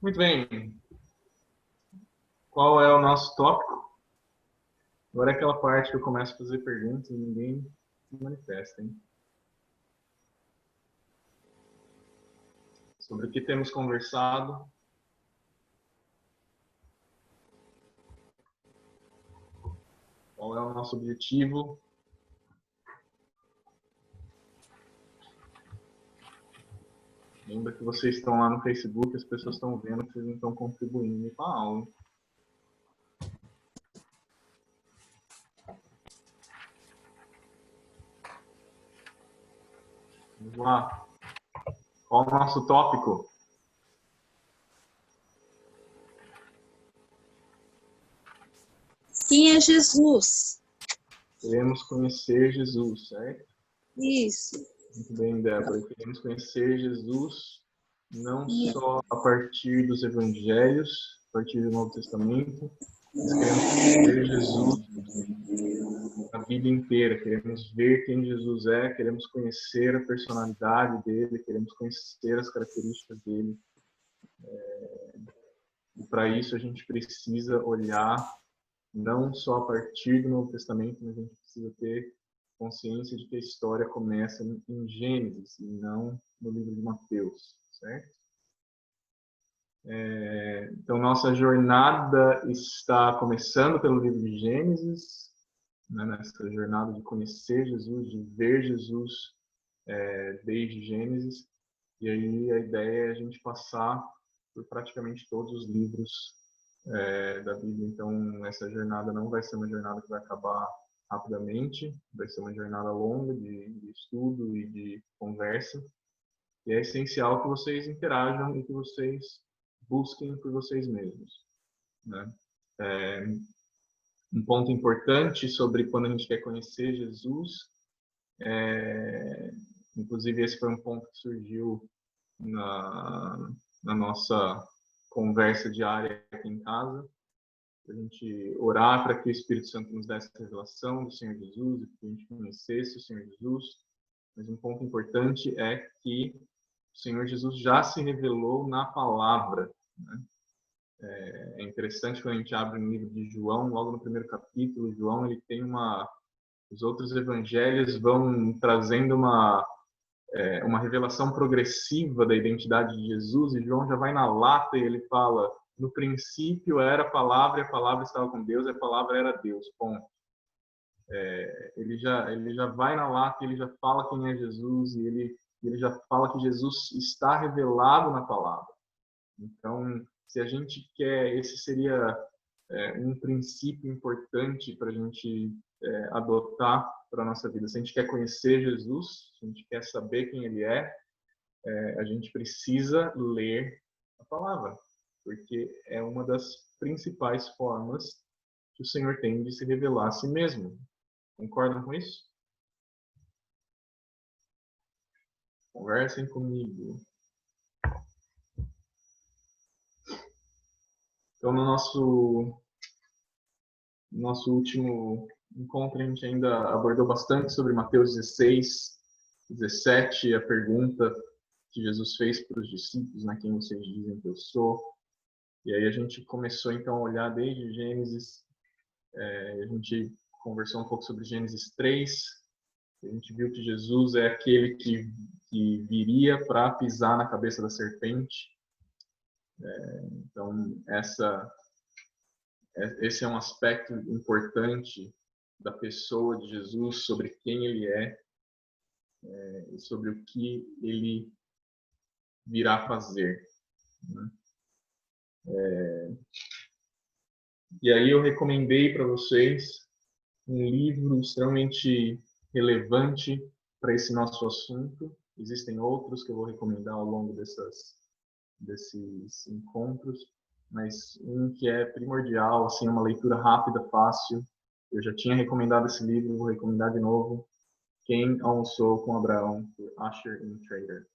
Muito bem. Qual é o nosso tópico? Agora é aquela parte que eu começo a fazer perguntas e ninguém se manifesta, hein? Sobre o que temos conversado. Qual é o nosso objetivo? Lembra que vocês estão lá no Facebook, as pessoas estão vendo que vocês não estão contribuindo com a aula. Vamos lá. Qual é o nosso tópico? Quem é Jesus? Queremos conhecer Jesus, certo? Isso. Muito bem, Débora. Queremos conhecer Jesus não só a partir dos evangelhos, a partir do Novo Testamento, mas queremos conhecer Jesus a vida inteira. Queremos ver quem Jesus é, queremos conhecer a personalidade dele, queremos conhecer as características dele. E para isso a gente precisa olhar não só a partir do Novo Testamento, mas a gente precisa ter consciência de que a história começa em Gênesis e não no livro de Mateus, certo? Então, nossa jornada está começando pelo livro de Gênesis, né, nessa jornada de conhecer Jesus, de ver Jesus desde Gênesis. E aí a ideia é a gente passar por praticamente todos os livros da Bíblia. Então, essa jornada não vai ser uma jornada que vai acabar rapidamente, vai ser uma jornada longa de estudo e de conversa. E é essencial que vocês interajam e que vocês busquem por vocês mesmos, né? Um ponto importante sobre quando a gente quer conhecer Jesus, inclusive esse foi um ponto que surgiu na nossa conversa diária aqui em casa, a gente orar para que o Espírito Santo nos desse a revelação do Senhor Jesus e que a gente conhecesse o Senhor Jesus. Mas um ponto importante é que o Senhor Jesus já se revelou na palavra, né? É interessante quando a gente abre o livro de João, logo no primeiro capítulo, João ele tem os outros evangelhos vão trazendo uma revelação progressiva da identidade de Jesus, e João já vai na lata e ele fala: no princípio era a palavra, e a palavra estava com Deus, e a palavra era Deus, ponto. Ele já vai na lata, ele já fala quem é Jesus, e ele já fala que Jesus está revelado na palavra. Então, se a gente quer, esse seria um princípio importante para a gente adotar para a nossa vida. Se a gente quer conhecer Jesus, se a gente quer saber quem ele é, a gente precisa ler a palavra, porque é uma das principais formas que o Senhor tem de se revelar a si mesmo. Concordam com isso? Conversem comigo. Então, no nosso último encontro, a gente ainda abordou bastante sobre Mateus 16, 17, a pergunta que Jesus fez para os discípulos, né, quem vocês dizem que eu sou. E aí a gente começou então a olhar desde Gênesis, a gente conversou um pouco sobre Gênesis 3, a gente viu que Jesus é aquele que viria para pisar na cabeça da serpente. Então, esse é um aspecto importante da pessoa de Jesus, sobre quem ele é, e sobre o que ele virá fazer, né? E aí eu recomendei para vocês um livro extremamente relevante para esse nosso assunto. Existem outros que eu vou recomendar ao longo desses encontros, mas um que é primordial, assim, uma leitura rápida, fácil. Eu já tinha recomendado esse livro, vou recomendar de novo. Quem Almoçou com Abraão, por Asher M. Trader.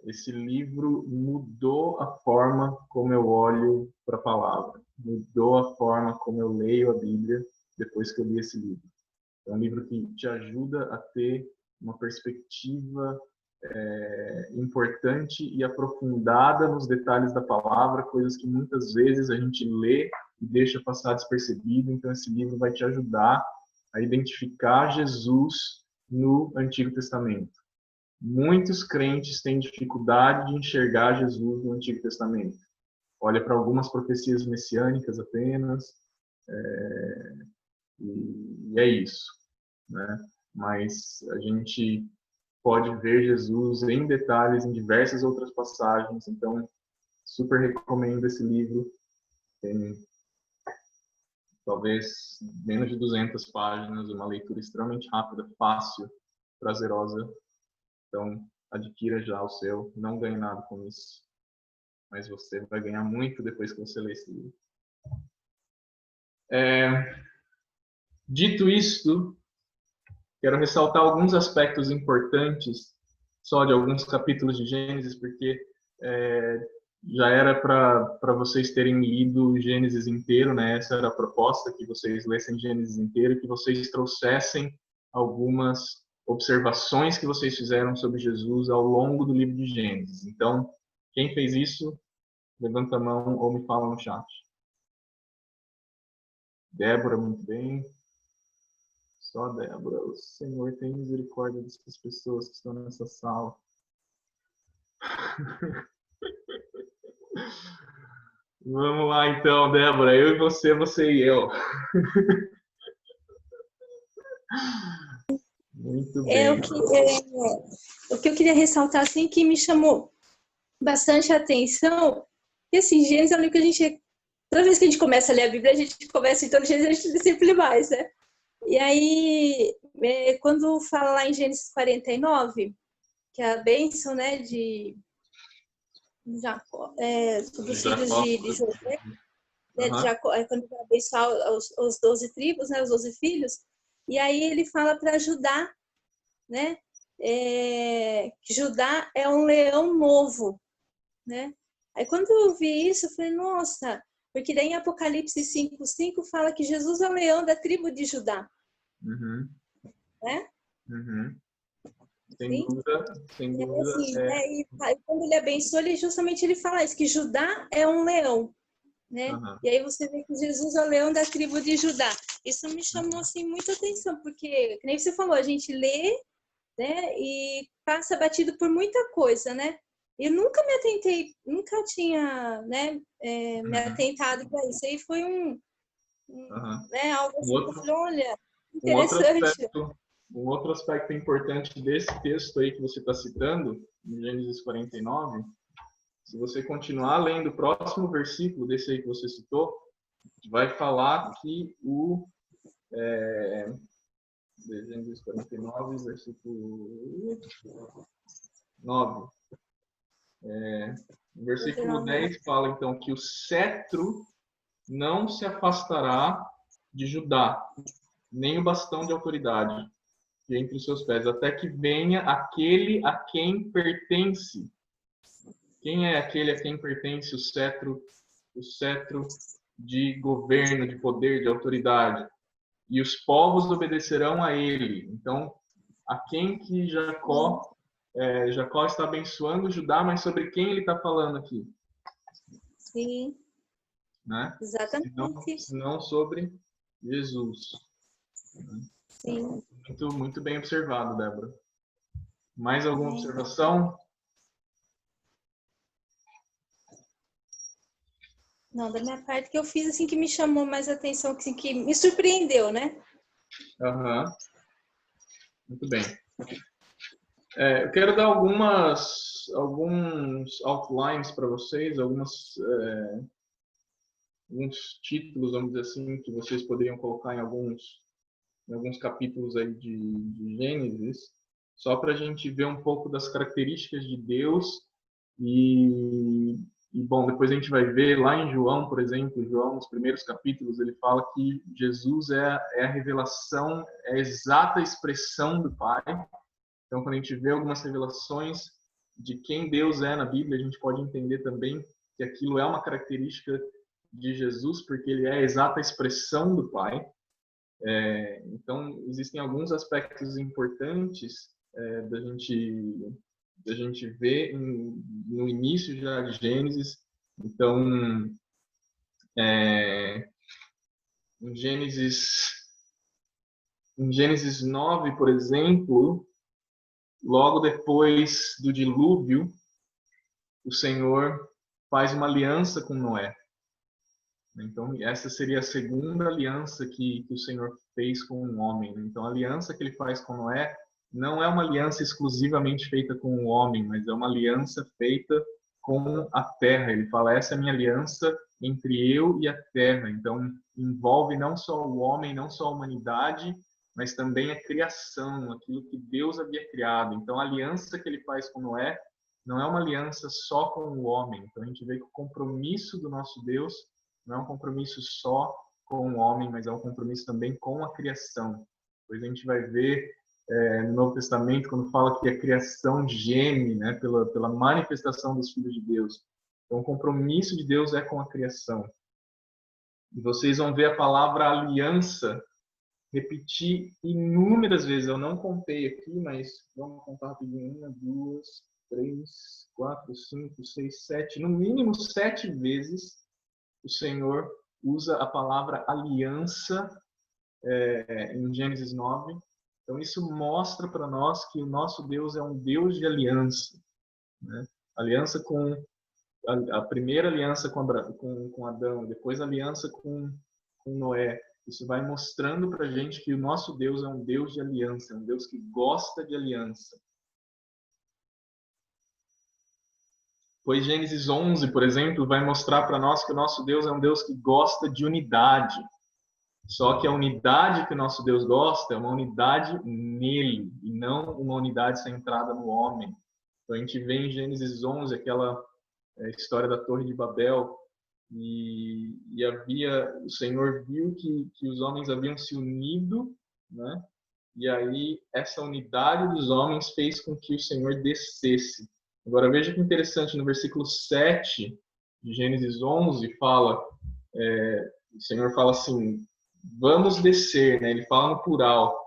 Esse livro mudou a forma como eu olho para a palavra, mudou a forma como eu leio a Bíblia depois que eu li esse livro. É um livro que te ajuda a ter uma perspectiva importante e aprofundada nos detalhes da palavra, coisas que muitas vezes a gente lê e deixa passar despercebido. Então, esse livro vai te ajudar a identificar Jesus no Antigo Testamento. Muitos crentes têm dificuldade de enxergar Jesus no Antigo Testamento. Olha para algumas profecias messiânicas apenas, e é isso, né? Mas a gente pode ver Jesus em detalhes em diversas outras passagens, então super recomendo esse livro. Tem talvez menos de 200 páginas, uma leitura extremamente rápida, fácil, prazerosa. Então, adquira já o seu, não ganhe nada com isso, mas você vai ganhar muito depois que você ler esse livro. Dito isto, quero ressaltar alguns aspectos importantes só de alguns capítulos de Gênesis, porque já era para vocês terem lido Gênesis inteiro, né? Essa era a proposta, que vocês lessem Gênesis inteiro, que vocês trouxessem algumas observações que vocês fizeram sobre Jesus ao longo do livro de Gênesis. Então, quem fez isso, levanta a mão ou me fala no chat. Débora, muito bem. Só Débora. O Senhor tem misericórdia dessas pessoas que estão nessa sala. Vamos lá então, Débora. Eu e você, você e eu. Muito bem. O que eu queria ressaltar, assim, que me chamou bastante a atenção, que, assim, Gênesis é um livro que a gente, toda vez que a gente começa a ler a Bíblia, a gente começa em todo Gênesis, a gente sempre lê mais, né? E aí, quando fala lá em Gênesis 49, que é a bênção, né, de Jacó, sobre os filhos de José, né, de Jacó, quando ele abençoar os 12 tribos, né, os 12 filhos, e aí ele fala para Judá, né, que Judá é um leão novo, né? Aí quando eu vi isso, eu falei, nossa, porque daí em Apocalipse 5:5 fala que Jesus é o leão da tribo de Judá. Uhum. Né? Uhum. Sem Sim. dúvida, sem dúvida. Assim, e quando ele abençoa, ele fala isso, que Judá é um leão, né? Uhum. E aí você vê que Jesus é o leão da tribo de Judá. Isso me chamou assim muita atenção, porque, como você falou, a gente lê, né, e passa batido por muita coisa, né? Eu nunca me atentei, nunca tinha, né, me atentado para isso. Aí foi né, algo assim que eu falei, olha, interessante. Um outro aspecto importante desse texto aí que você está citando, em Gênesis 49, se você continuar lendo o próximo versículo desse aí que você citou, vai falar que Gênesis 49, versículo 9. O versículo 10 fala então que o cetro não se afastará de Judá, nem o bastão de autoridade entre os seus pés, até que venha aquele a quem pertence. Quem é aquele a quem pertence o cetro de governo, de poder, de autoridade? E os povos obedecerão a ele. Então, a quem que Jacó está abençoando Judá, mas sobre quem ele está falando aqui? Sim. Né? Exatamente. Senão sobre Jesus. Sim. Muito, muito bem observado, Débora. Mais alguma observação? Não, da minha parte, que eu fiz assim que me chamou mais atenção, assim, que me surpreendeu, né? Uhum. Muito bem. Eu quero dar alguns outlines para vocês, alguns títulos, vamos dizer assim, que vocês poderiam colocar em alguns capítulos aí de Gênesis, só para a gente ver um pouco das características de Deus e, bom, depois a gente vai ver lá em João, por exemplo, João, nos primeiros capítulos, ele fala que Jesus é a revelação, é a exata expressão do Pai. Então, quando a gente vê algumas revelações de quem Deus é na Bíblia, a gente pode entender também que aquilo é uma característica de Jesus, porque ele é a exata expressão do Pai. Então, existem alguns aspectos importantes da gente a gente vê no início já de Gênesis. Então, em Gênesis 9, por exemplo, logo depois do dilúvio, o Senhor faz uma aliança com Noé. Então, essa seria a segunda aliança que o Senhor fez com o homem. Então, a aliança que ele faz com Noé não é uma aliança exclusivamente feita com o homem, mas é uma aliança feita com a terra. Ele fala, essa é a minha aliança entre eu e a terra. Então, envolve não só o homem, não só a humanidade, mas também a criação, aquilo que Deus havia criado. Então, a aliança que ele faz com Noé não é uma aliança só com o homem. Então, a gente vê que o compromisso do nosso Deus não é um compromisso só com o homem, mas é um compromisso também com a criação. Pois a gente vai ver no Novo Testamento, quando fala que a criação geme, né, pela manifestação dos filhos de Deus. Então, o compromisso de Deus é com a criação. E vocês vão ver a palavra aliança repetir inúmeras vezes. Eu não contei aqui, mas vamos contar rapidinho. 1, 2, 3, 4, 5, 6, 7. No mínimo 7 vezes o Senhor usa a palavra aliança em Gênesis 9. Então, isso mostra para nós que o nosso Deus é um Deus de aliança. Né? Aliança com a primeira aliança com Adão, depois a aliança com Noé. Isso vai mostrando para a gente que o nosso Deus é um Deus de aliança, é um Deus que gosta de aliança. Pois Gênesis 11, por exemplo, vai mostrar para nós que o nosso Deus é um Deus que gosta de unidade. Só que a unidade que o nosso Deus gosta é uma unidade nele, e não uma unidade centrada no homem. Então a gente vê em Gênesis 11 aquela história da Torre de Babel, e o Senhor viu que os homens haviam se unido, né? E aí essa unidade dos homens fez com que o Senhor descesse. Agora veja que interessante, no versículo 7 de Gênesis 11, o Senhor fala assim, vamos descer, né? Ele fala no plural.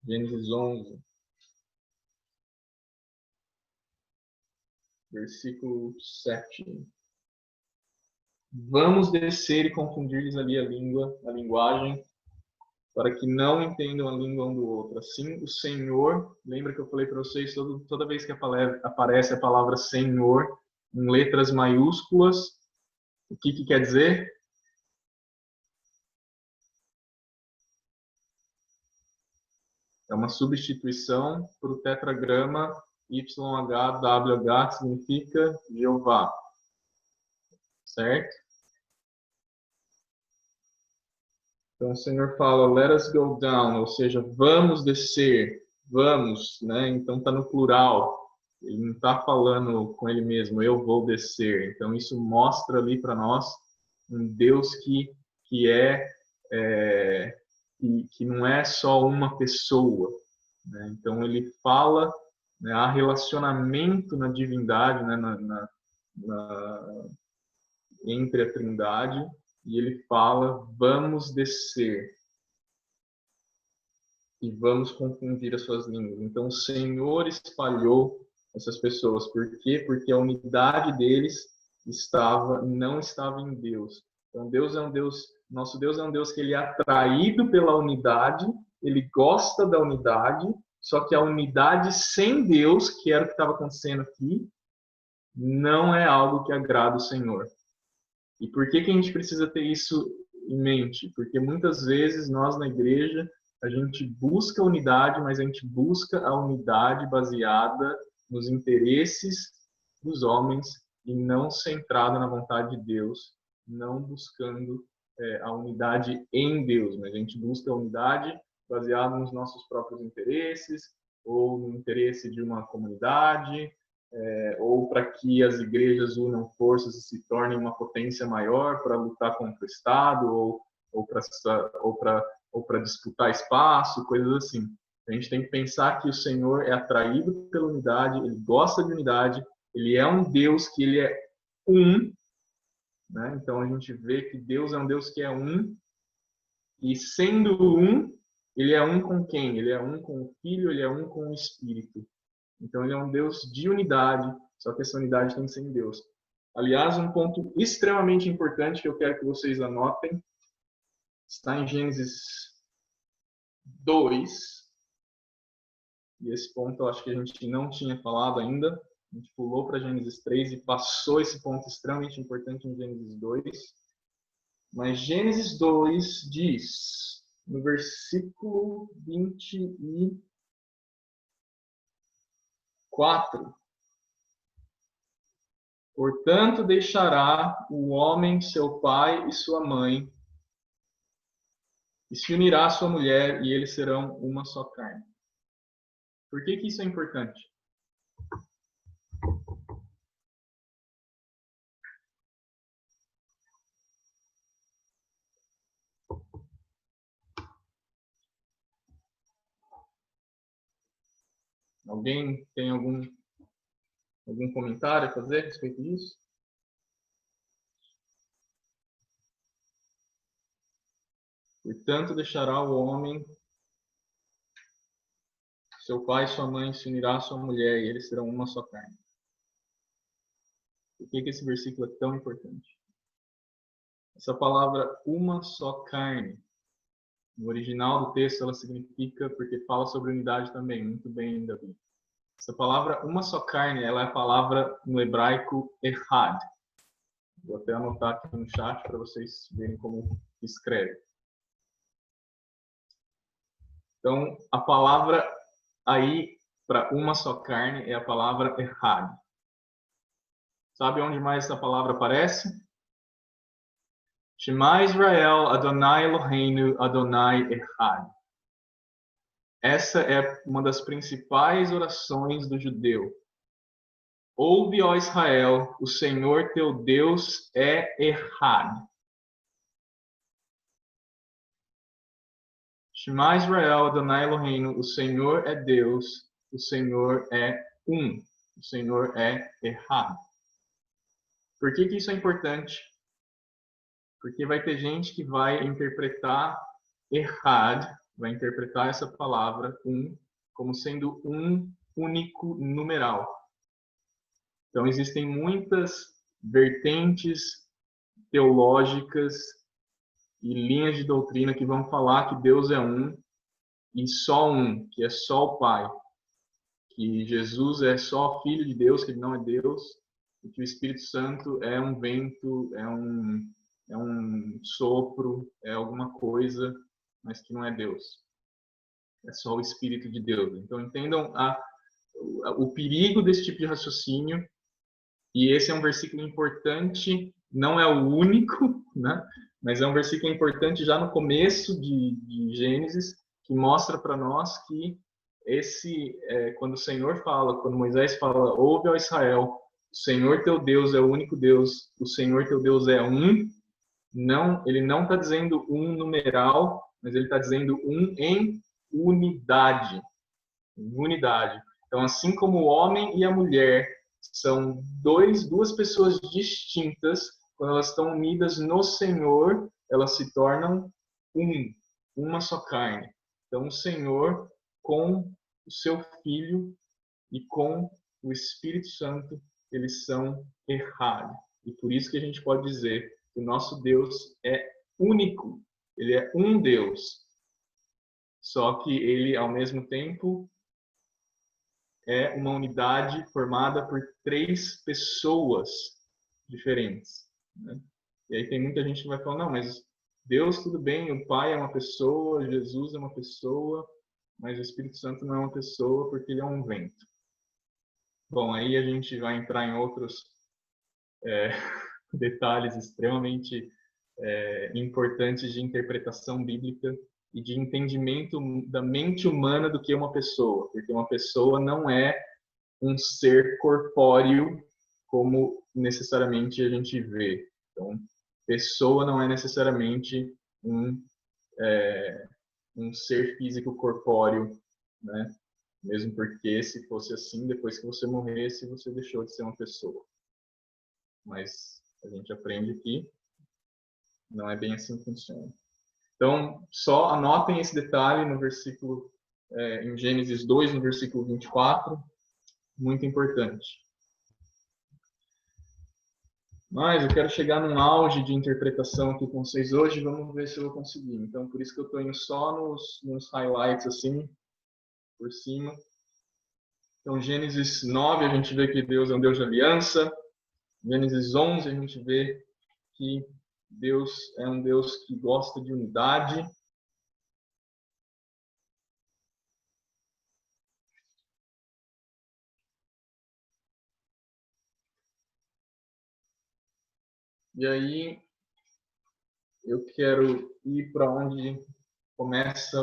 Gênesis 11, versículo 7. Vamos descer e confundir-lhes ali a linguagem, para que não entendam a língua um do outro. Assim, o Senhor, lembra que eu falei para vocês, toda vez que aparece a palavra Senhor, em letras maiúsculas, o que quer dizer? É uma substituição para o tetragrama YHWH, que significa Jeová. Certo? Então o Senhor fala, let us go down, ou seja, vamos descer, vamos, né? Então está no plural. Ele não está falando com ele mesmo, eu vou descer. Então isso mostra ali para nós um Deus que não é só uma pessoa, né? Então ele fala, né, há relacionamento na divindade, né, entre a Trindade, e ele fala, vamos descer e vamos confundir as suas línguas. Então o Senhor espalhou essas pessoas. Por quê? Porque a unidade deles não estava em Deus. Então Deus é um Deus, nosso Deus é um Deus que ele é atraído pela unidade, ele gosta da unidade, só que a unidade sem Deus, que era o que estava acontecendo aqui, não é algo que agrada o Senhor. E por que a gente precisa ter isso em mente? Porque muitas vezes nós na igreja, a gente busca a unidade, mas a gente busca a unidade baseada nos interesses dos homens e não centrada na vontade de Deus, não buscando a unidade em Deus, mas a gente busca a unidade baseada nos nossos próprios interesses ou no interesse de uma comunidade, ou para que as igrejas unam forças e se tornem uma potência maior para lutar contra o Estado ou para disputar espaço, coisas assim. A gente tem que pensar que o Senhor é atraído pela unidade, ele gosta de unidade, ele é um Deus que ele é um, né? Então a gente vê que Deus é um Deus que é um, e sendo um, ele é um com quem? Ele é um com o Filho, ele é um com o Espírito. Então, ele é um Deus de unidade, só que essa unidade tem que ser em Deus. Aliás, um ponto extremamente importante que eu quero que vocês anotem está em Gênesis 2. E esse ponto eu acho que a gente não tinha falado ainda. A gente pulou para Gênesis 3 e passou esse ponto extremamente importante em Gênesis 2. Mas Gênesis 2 diz, no versículo 24: portanto, deixará o homem seu pai e sua mãe, e se unirá à sua mulher, e eles serão uma só carne. Por que isso é importante? Alguém tem algum comentário a fazer a respeito disso? Portanto, deixará o homem seu pai e sua mãe, se unirá à sua mulher, e eles serão uma só carne. Por que esse versículo é tão importante? Essa palavra, uma só carne, no original do texto, ela significa, porque fala sobre unidade também, muito bem, Davi. Essa palavra, uma só carne, ela é a palavra no hebraico echad. Vou até anotar aqui no chat para vocês verem como escreve. Então, a palavra aí para uma só carne é a palavra echad. Sabe onde mais essa palavra aparece? Shema Israel, Adonai Eloheinu, Adonai Echad. Essa é uma das principais orações do judeu. Ouve, ó Israel, o Senhor teu Deus é Echad. Shema Israel, Adonai Eloheinu, o Senhor é Deus, o Senhor é um, o Senhor é Echad. Por que isso é importante? Porque vai ter gente que vai interpretar Echad, vai interpretar essa palavra um como sendo um único numeral. Então existem muitas vertentes teológicas e linhas de doutrina que vão falar que Deus é um e só um, que é só o Pai, que Jesus é só Filho de Deus, que ele não é Deus, e que o Espírito Santo é um vento, é um sopro, é alguma coisa, mas que não é Deus. É só o Espírito de Deus. Então entendam o perigo desse tipo de raciocínio, e esse é um versículo importante, não é o único, né? Mas é um versículo importante já no começo de Gênesis, que mostra para nós que quando o Senhor fala, quando Moisés fala, ouve ó Israel, o Senhor teu Deus é o único Deus, o Senhor teu Deus é um, ele não está dizendo um numeral, mas ele está dizendo um em unidade. Em unidade. Então, assim como o homem e a mulher são duas pessoas distintas, quando elas estão unidas no Senhor, elas se tornam uma só carne. Então, o Senhor com o seu Filho e com o Espírito Santo, eles são errados. E por isso que a gente pode dizer que o nosso Deus é único. Ele é um Deus. Só que ele, ao mesmo tempo, é uma unidade formada por 3 pessoas diferentes, né? E aí tem muita gente que vai falar, não, mas Deus tudo bem, o Pai é uma pessoa, Jesus é uma pessoa, mas o Espírito Santo não é uma pessoa porque ele é um vento. Bom, aí a gente vai entrar em outros detalhes extremamente importantes de interpretação bíblica e de entendimento da mente humana do que é uma pessoa, porque uma pessoa não é um ser corpóreo como necessariamente a gente vê. Então, pessoa não é necessariamente um ser físico corpóreo, né? Mesmo porque se fosse assim, depois que você morresse, você deixou de ser uma pessoa. Mas a gente aprende que não é bem assim que funciona. Então, só anotem esse detalhe no versículo, em Gênesis 2, no versículo 24. muito importante. Mas eu quero chegar num auge de interpretação aqui com vocês hoje, vamos ver se eu vou conseguir. Então, por isso que eu estou indo só nos highlights, assim, por cima. Então, Gênesis 9, a gente vê que Deus é um Deus de aliança. Gênesis 11, a gente vê que Deus é um Deus que gosta de unidade. E aí, eu quero ir para onde começa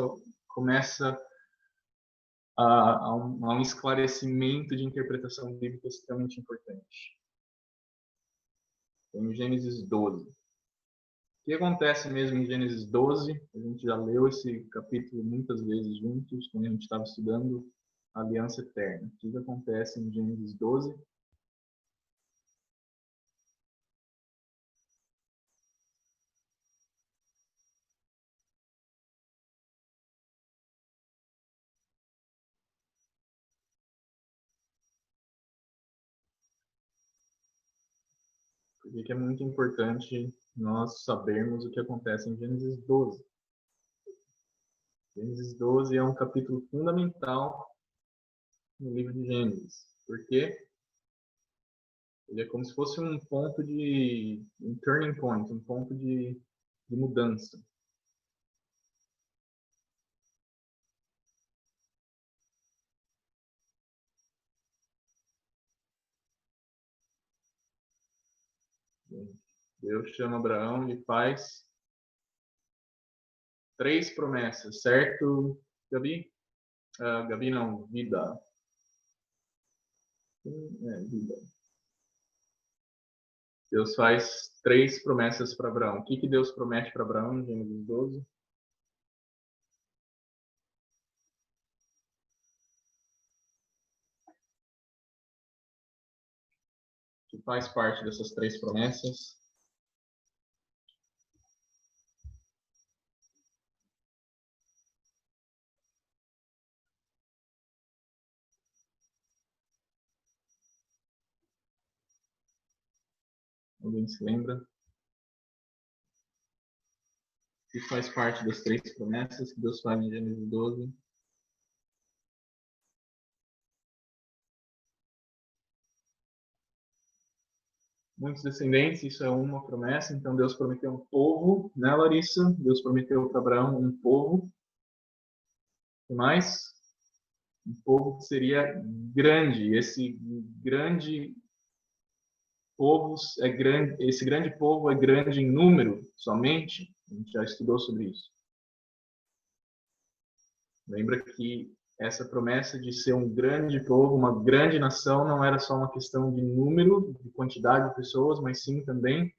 a um esclarecimento de interpretação bíblica extremamente importante. Em Gênesis 12. O que acontece mesmo em Gênesis 12? A gente já leu esse capítulo muitas vezes juntos, quando a gente estava estudando a Aliança Eterna. O que acontece em Gênesis 12? Porque é muito importante nós sabermos o que acontece em Gênesis 12. Gênesis 12 é um capítulo fundamental no livro de Gênesis. Por quê? Ele é como se fosse um ponto um turning point, um ponto de mudança. Deus chama Abraão e faz 3 promessas, certo, Gabi? Gabi não, Vida. Vida. Deus faz 3 promessas para Abraão. O que Deus promete para Abraão em Gênesis 12? Que faz parte dessas 3 promessas? Alguém se lembra? Que faz parte das 3 promessas que Deus faz em Gênesis 12? Muitos descendentes, isso é uma promessa. Então Deus prometeu um povo, né, Larissa? Deus prometeu para Abraão um povo. O que mais? Um povo que seria grande. Esse grande povo é grande. Esse grande povo é grande em número somente. A gente já estudou sobre isso. Lembra que essa promessa de ser um grande povo, uma grande nação, não era só uma questão de número, de quantidade de pessoas, mas sim também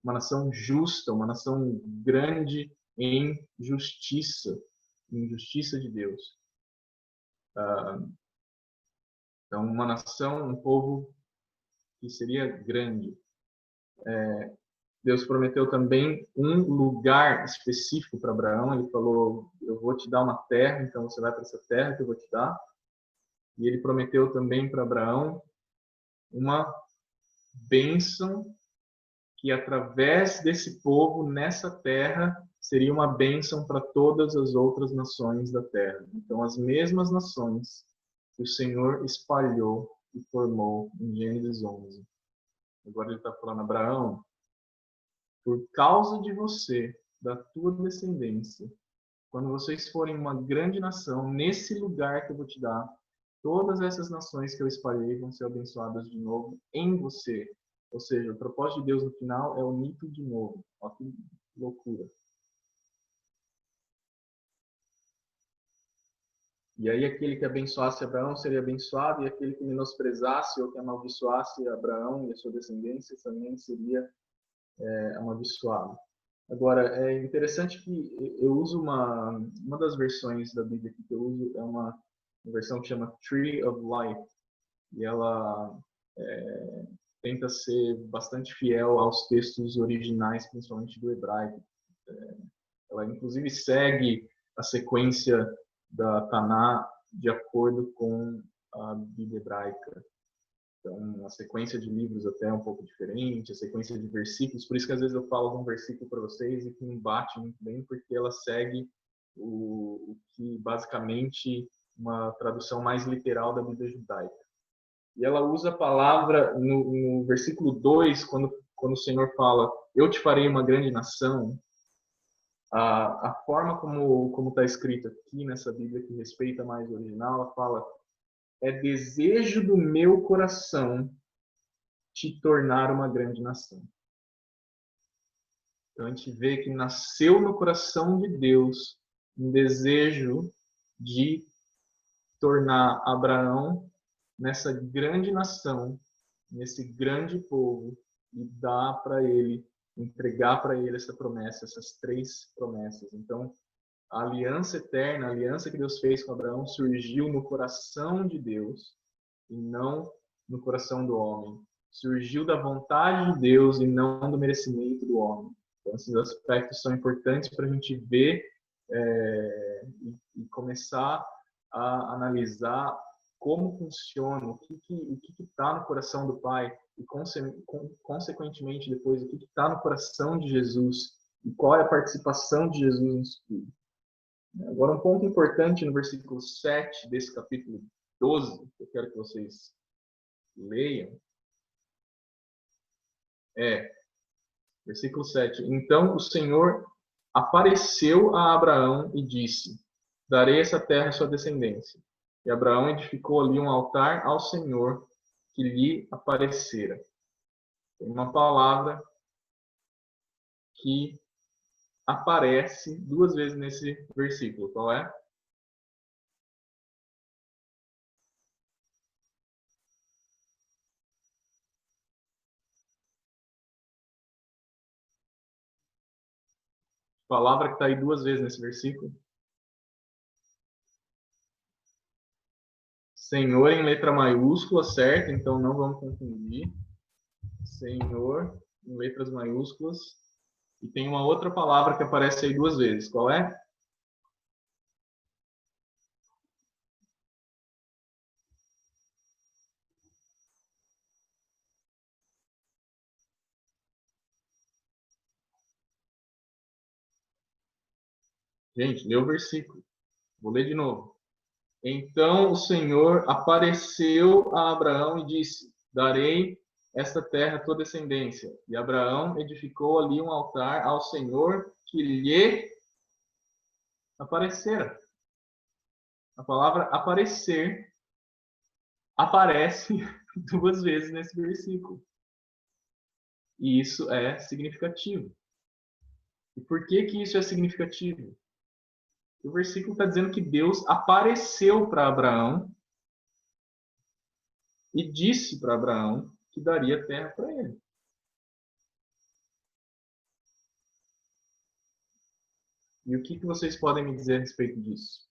uma nação justa, uma nação grande em justiça de Deus. Então, uma nação, um povo que seria grande. Deus prometeu também um lugar específico para Abraão. Ele falou: eu vou te dar uma terra, então você vai para essa terra que eu vou te dar. E ele prometeu também para Abraão uma bênção que através desse povo nessa terra seria uma bênção para todas as outras nações da terra. Então, as mesmas nações que o Senhor espalhou e formou em Gênesis 11. Agora ele está falando: Abraão, por causa de você, da tua descendência, quando vocês forem uma grande nação, nesse lugar que eu vou te dar, todas essas nações que eu espalhei vão ser abençoadas de novo em você. Ou seja, o propósito de Deus no final é unir tudo de novo. Olha que loucura. E aí aquele que abençoasse Abraão seria abençoado, e aquele que menosprezasse ou que amaldiçoasse Abraão e a sua descendência também seria amaldiçoado. Agora, é interessante que eu uso uma das versões da Bíblia que eu uso, é uma versão que chama Tree of Life, e ela tenta ser bastante fiel aos textos originais, principalmente do hebraico. Ela, inclusive, segue a sequência da Taná de acordo com a Bíblia hebraica. Então, a sequência de livros até é um pouco diferente, a sequência de versículos. Por isso que às vezes eu falo algum versículo para vocês e que não bate muito bem, porque ela segue o que basicamente uma tradução mais literal da Bíblia judaica. E ela usa a palavra no versículo 2, quando o Senhor fala, eu te farei uma grande nação. A forma como está escrito aqui nessa Bíblia, que respeita mais o original, ela fala, é desejo do meu coração te tornar uma grande nação. Então a gente vê que nasceu no coração de Deus um desejo de tornar Abraão nessa grande nação, nesse grande povo, e dar para ele, entregar para ele essa promessa, essas 3 promessas. Então, a aliança eterna, a aliança que Deus fez com Abraão surgiu no coração de Deus e não no coração do homem. Surgiu da vontade de Deus e não do merecimento do homem. Então, esses aspectos são importantes para a gente ver e começar a analisar como funciona, o que está no coração do Pai e, consequentemente, depois, o que está no coração de Jesus e qual é a participação de Jesus nisso tudo. Agora, um ponto importante no versículo 7 desse capítulo 12, que eu quero que vocês leiam, versículo 7. Então o Senhor apareceu a Abraão e disse, darei essa terra à sua descendência. E Abraão edificou ali um altar ao Senhor que lhe aparecera. Tem uma palavra que aparece 2 vezes nesse versículo. Qual é? A palavra que está aí 2 vezes nesse versículo. Senhor em letra maiúscula, certo? Então não vamos confundir. Senhor em letras maiúsculas. E tem uma outra palavra que aparece aí 2 vezes. Qual é? Gente, lê o versículo. Vou ler de novo. Então o Senhor apareceu a Abraão e disse, darei esta terra à tua descendência. E Abraão edificou ali um altar ao Senhor que lhe aparecera. A palavra aparecer aparece 2 vezes nesse versículo. E isso é significativo. E por que isso é significativo? O versículo está dizendo que Deus apareceu para Abraão e disse para Abraão que daria terra para ele. E o que vocês podem me dizer a respeito disso?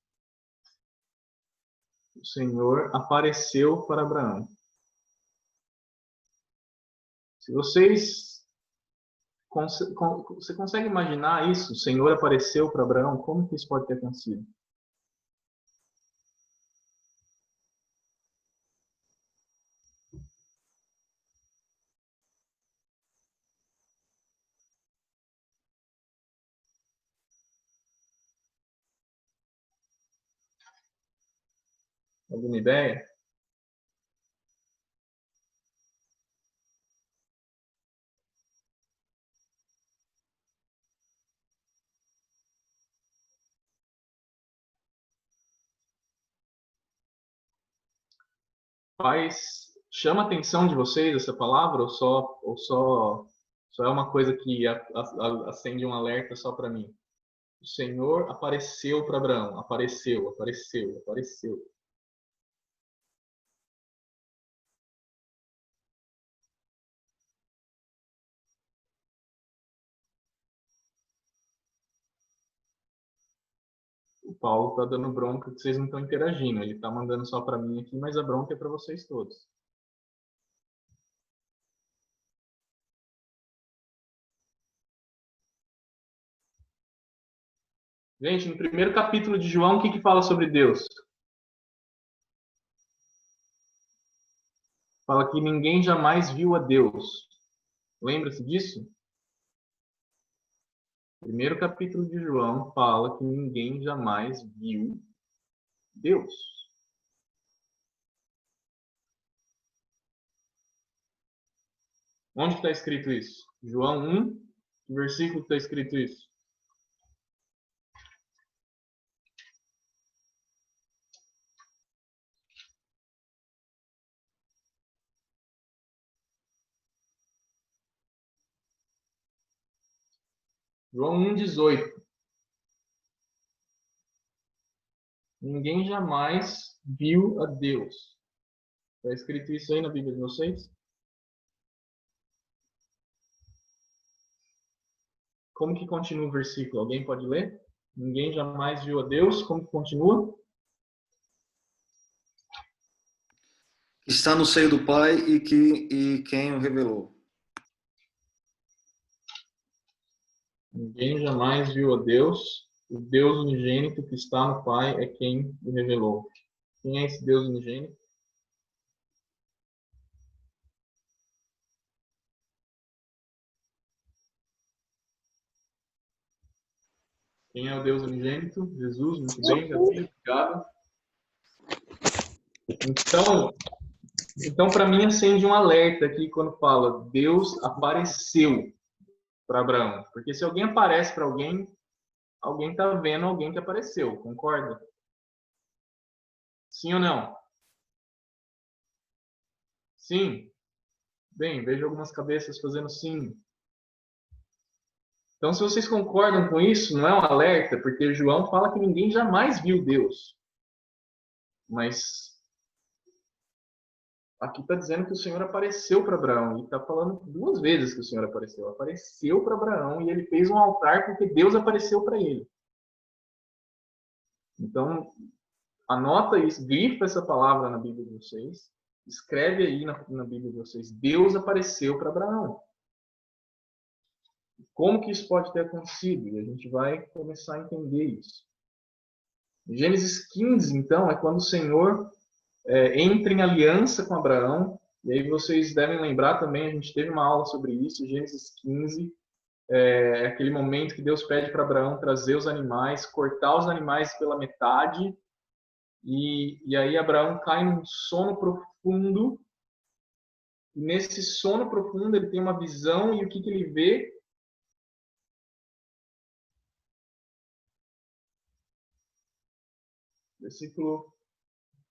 O Senhor apareceu para Abraão. Se você consegue imaginar isso? O Senhor apareceu para Abraão? Como que isso pode ter acontecido? Alguma ideia? Chama a atenção de vocês essa palavra ou só é uma coisa que acende um alerta só para mim? O Senhor apareceu para Abraão. Apareceu. O Paulo está dando bronca que vocês não estão interagindo. Ele está mandando só para mim aqui, mas a bronca é para vocês todos. Gente, no primeiro capítulo de João, o que fala sobre Deus? fala que ninguém jamais viu a Deus. Lembra-se disso? Primeiro capítulo de João fala que ninguém jamais viu Deus. Onde está escrito isso? João 1, que versículo está escrito isso? João 1,18. Ninguém jamais viu a Deus. Está escrito isso aí na Bíblia de vocês? Como que continua o versículo? Alguém pode ler? Ninguém jamais viu a Deus. Como que continua? Está no seio do Pai e quem o revelou. Ninguém jamais viu a Deus. O Deus unigênito que está no Pai é quem o revelou. Quem é esse Deus unigênito? Quem é o Deus unigênito? Jesus, muito bem, Gabriel, obrigado. Então para mim acende um alerta aqui quando fala Deus apareceu para Abraão. Porque se alguém aparece para alguém, alguém está vendo alguém que apareceu, concorda? Sim ou não? Sim. Bem, vejo algumas cabeças fazendo sim. Então, se vocês concordam com isso, não é um alerta, porque João fala que ninguém jamais viu Deus. Mas aqui está dizendo que o Senhor apareceu para Abraão. E está falando duas vezes que o Senhor apareceu. Apareceu para Abraão e ele fez um altar porque Deus apareceu para ele. Então, anota isso, grifa essa palavra na Bíblia de vocês. Escreve aí na Bíblia de vocês. Deus apareceu para Abraão. Como que isso pode ter acontecido? E a gente vai começar a entender isso. Gênesis 15, então, é quando o Senhor entra em aliança com Abraão. E aí vocês devem lembrar também, a gente teve uma aula sobre isso, Gênesis 15. É aquele momento que Deus pede para Abraão trazer os animais, cortar os animais pela metade. E aí Abraão cai num sono profundo. E nesse sono profundo ele tem uma visão e o que ele vê?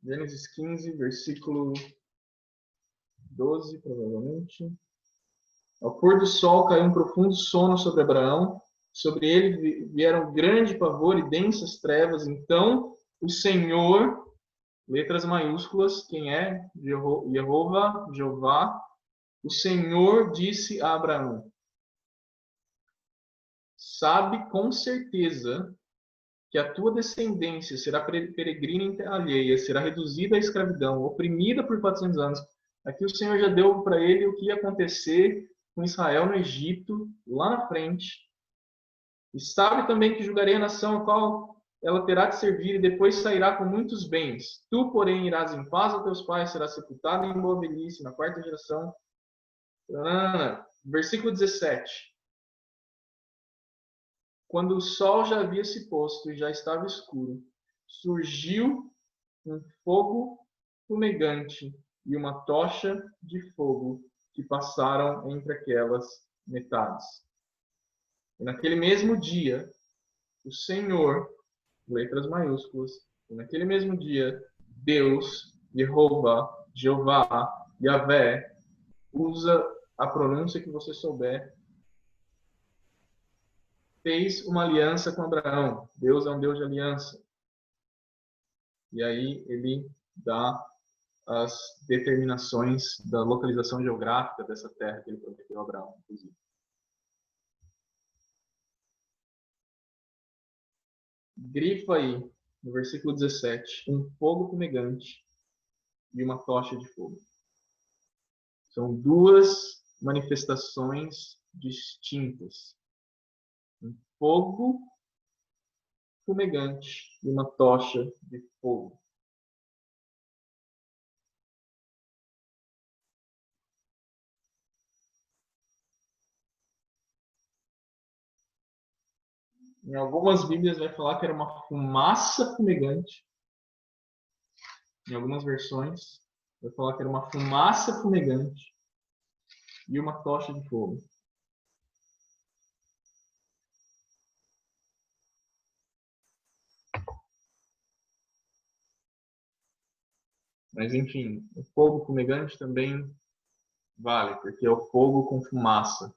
Gênesis 15, versículo 12, provavelmente. Ao pôr do sol caiu um profundo sono sobre Abraão. Sobre ele vieram grande pavor e densas trevas. Então o Senhor, letras maiúsculas, quem é? Jeová. O Senhor disse a Abraão: sabe com certeza que a tua descendência será peregrina em terra alheia, será reduzida à escravidão, oprimida por 400 anos. Aqui o Senhor já deu para ele o que ia acontecer com Israel no Egito, lá na frente. E sabe também que julgarei a nação a qual ela terá de servir e depois sairá com muitos bens. Tu, porém, irás em paz a teus pais, serás sepultado em boa velhice, na quarta geração. Versículo 17. Quando o sol já havia se posto e já estava escuro, surgiu um fogo fumegante e uma tocha de fogo que passaram entre aquelas metades. E naquele mesmo dia, o Senhor, letras maiúsculas, e naquele mesmo dia, Deus, Jeová, Yahvé, usa a pronúncia que você souber, fez uma aliança com Abraão. Deus é um Deus de aliança. E aí ele dá as determinações da localização geográfica dessa terra que ele prometeu a Abraão, inclusive. Grifa aí, no versículo 17, um fogo fumegante e uma tocha de fogo. São duas manifestações distintas. Um fogo fumegante e uma tocha de fogo. Em algumas Bíblias vai falar que era uma fumaça fumegante. Em algumas versões vai falar que era uma fumaça fumegante e uma tocha de fogo. Mas enfim, o fogo fumegante também vale, porque é o fogo com fumaça.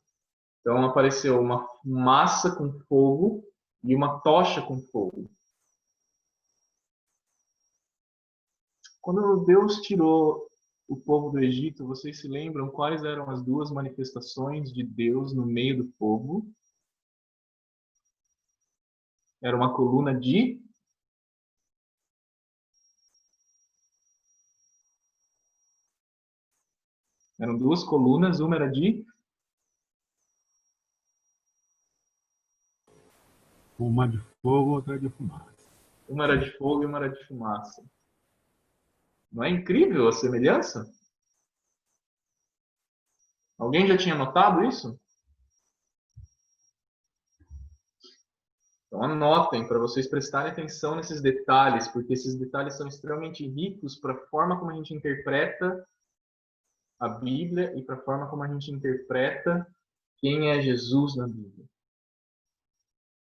Então apareceu uma fumaça com fogo e uma tocha com fogo. Quando Deus tirou o povo do Egito, vocês se lembram quais eram as duas manifestações de Deus no meio do fogo? Era uma coluna de... Eram duas colunas, uma era de... Uma de fogo, outra de fumaça. Uma era de fogo e uma era de fumaça. Não é incrível a semelhança? Alguém já tinha notado isso? Então anotem para vocês prestarem atenção nesses detalhes, porque esses detalhes são extremamente ricos para a forma como a gente interpreta a Bíblia e para a forma como a gente interpreta quem é Jesus na Bíblia.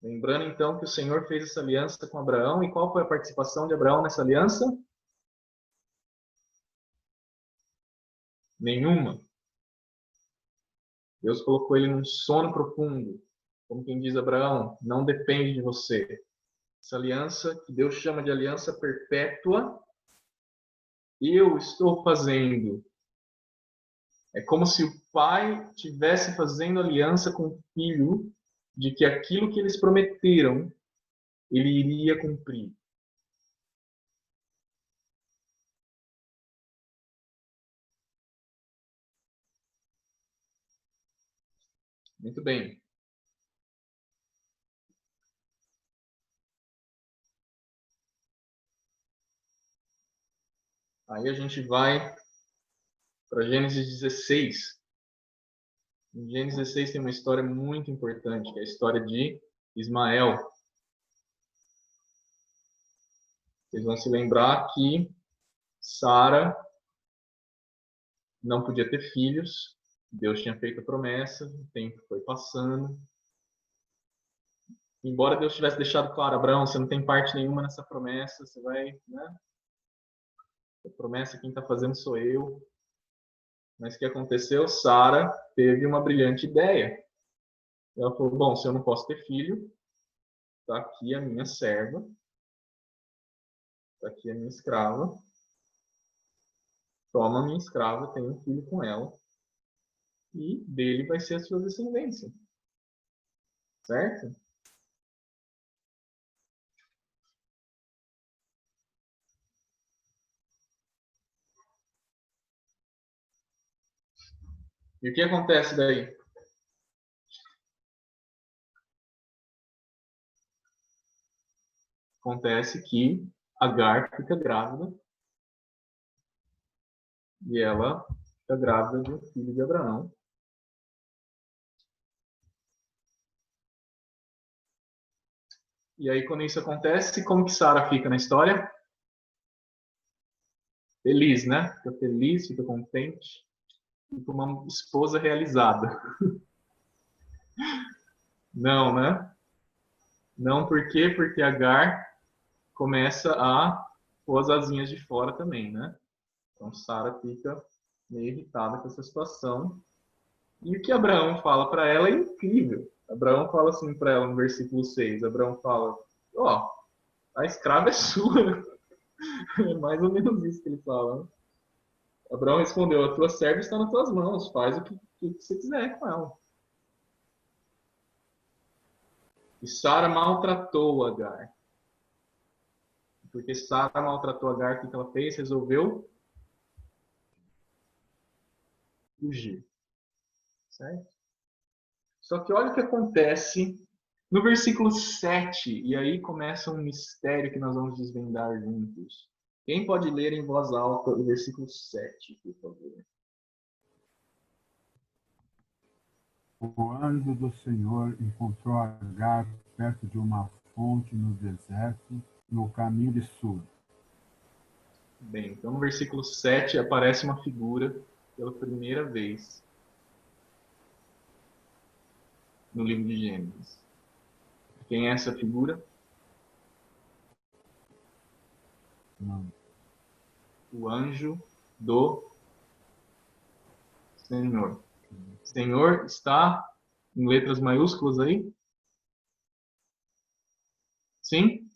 Lembrando então que o Senhor fez essa aliança com Abraão, e qual foi a participação de Abraão nessa aliança? Nenhuma. Deus colocou ele num sono profundo. Como quem diz, Abraão, não depende de você. Essa aliança, que Deus chama de aliança perpétua, eu estou fazendo. É como se o pai estivesse fazendo aliança com o filho, de que aquilo que eles prometeram, ele iria cumprir. Muito bem. Aí a gente vai para Gênesis 16. Em Gênesis 16 tem uma história muito importante, que é a história de Ismael. Vocês vão se lembrar que Sara não podia ter filhos. Deus tinha feito a promessa, o tempo foi passando. Embora Deus tivesse deixado claro, Abraão, você não tem parte nenhuma nessa promessa, você vai, né? A promessa quem está fazendo sou eu. Mas o que aconteceu? Sara teve uma brilhante ideia. Ela falou, bom, se eu não posso ter filho, está aqui a minha serva, está aqui a minha escrava, toma a minha escrava, tenha um filho com ela, e dele vai ser a sua descendência. Certo? E o que acontece daí? Acontece que Agar fica grávida e ela fica grávida de um filho de Abraão. E aí, quando isso acontece, como que Sara fica na história? Feliz, né? Fica feliz, fica contente. Fica uma esposa realizada. Não, né? Não, por quê? Porque Agar começa a pôr as asinhas de fora também, né? Então Sara fica meio irritada com essa situação. E o que Abraão fala para ela é incrível. Abraão fala assim para ela no versículo 6. Abraão fala, ó, a escrava é sua. É mais ou menos isso que ele fala. Né? Abraão respondeu, a tua serva está nas tuas mãos, faz o que você quiser com ela. E Sara maltratou Agar. Porque Sara maltratou Agar, o que ela fez? Resolveu fugir. Certo? Só que olha o que acontece no versículo 7. E aí começa um mistério que nós vamos desvendar juntos. Quem pode ler em voz alta o versículo 7, por favor? O anjo do Senhor encontrou Agar perto de uma fonte no deserto, no caminho de Sur. Bem, então no versículo 7 aparece uma figura pela primeira vez no livro de Gênesis. Quem é essa figura? Não. O anjo do Senhor. Senhor está em letras maiúsculas aí? Sim?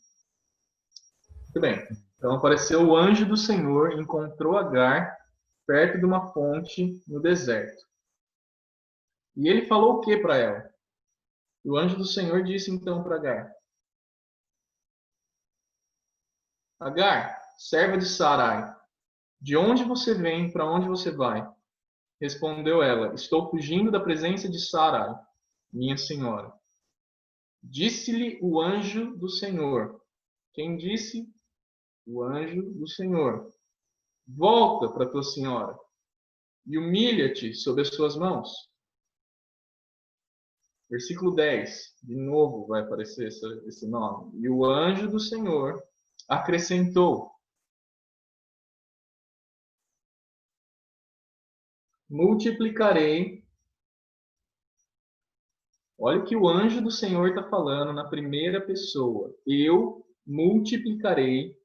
Muito bem. Então apareceu o anjo do Senhor, encontrou Agar perto de uma fonte no deserto. E ele falou o que para ela? O anjo do Senhor disse então para Agar: Agar, serva de Sarai, de onde você vem, para onde você vai? Respondeu ela: Estou fugindo da presença de Sarai, minha senhora. Disse-lhe o anjo do Senhor. Quem disse? O anjo do Senhor. Volta para tua senhora e humilha-te sob as suas mãos. Versículo 10. De novo vai aparecer esse nome. E o anjo do Senhor acrescentou: multiplicarei. Olha o que o anjo do Senhor está falando na primeira pessoa. Eu multiplicarei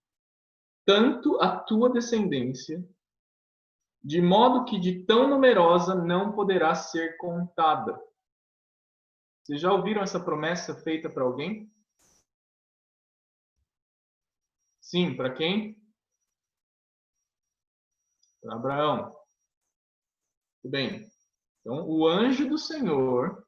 tanto a tua descendência, de modo que de tão numerosa não poderá ser contada. Vocês já ouviram essa promessa feita para alguém? Sim, para quem? Para Abraão. Muito bem. Então, o anjo do Senhor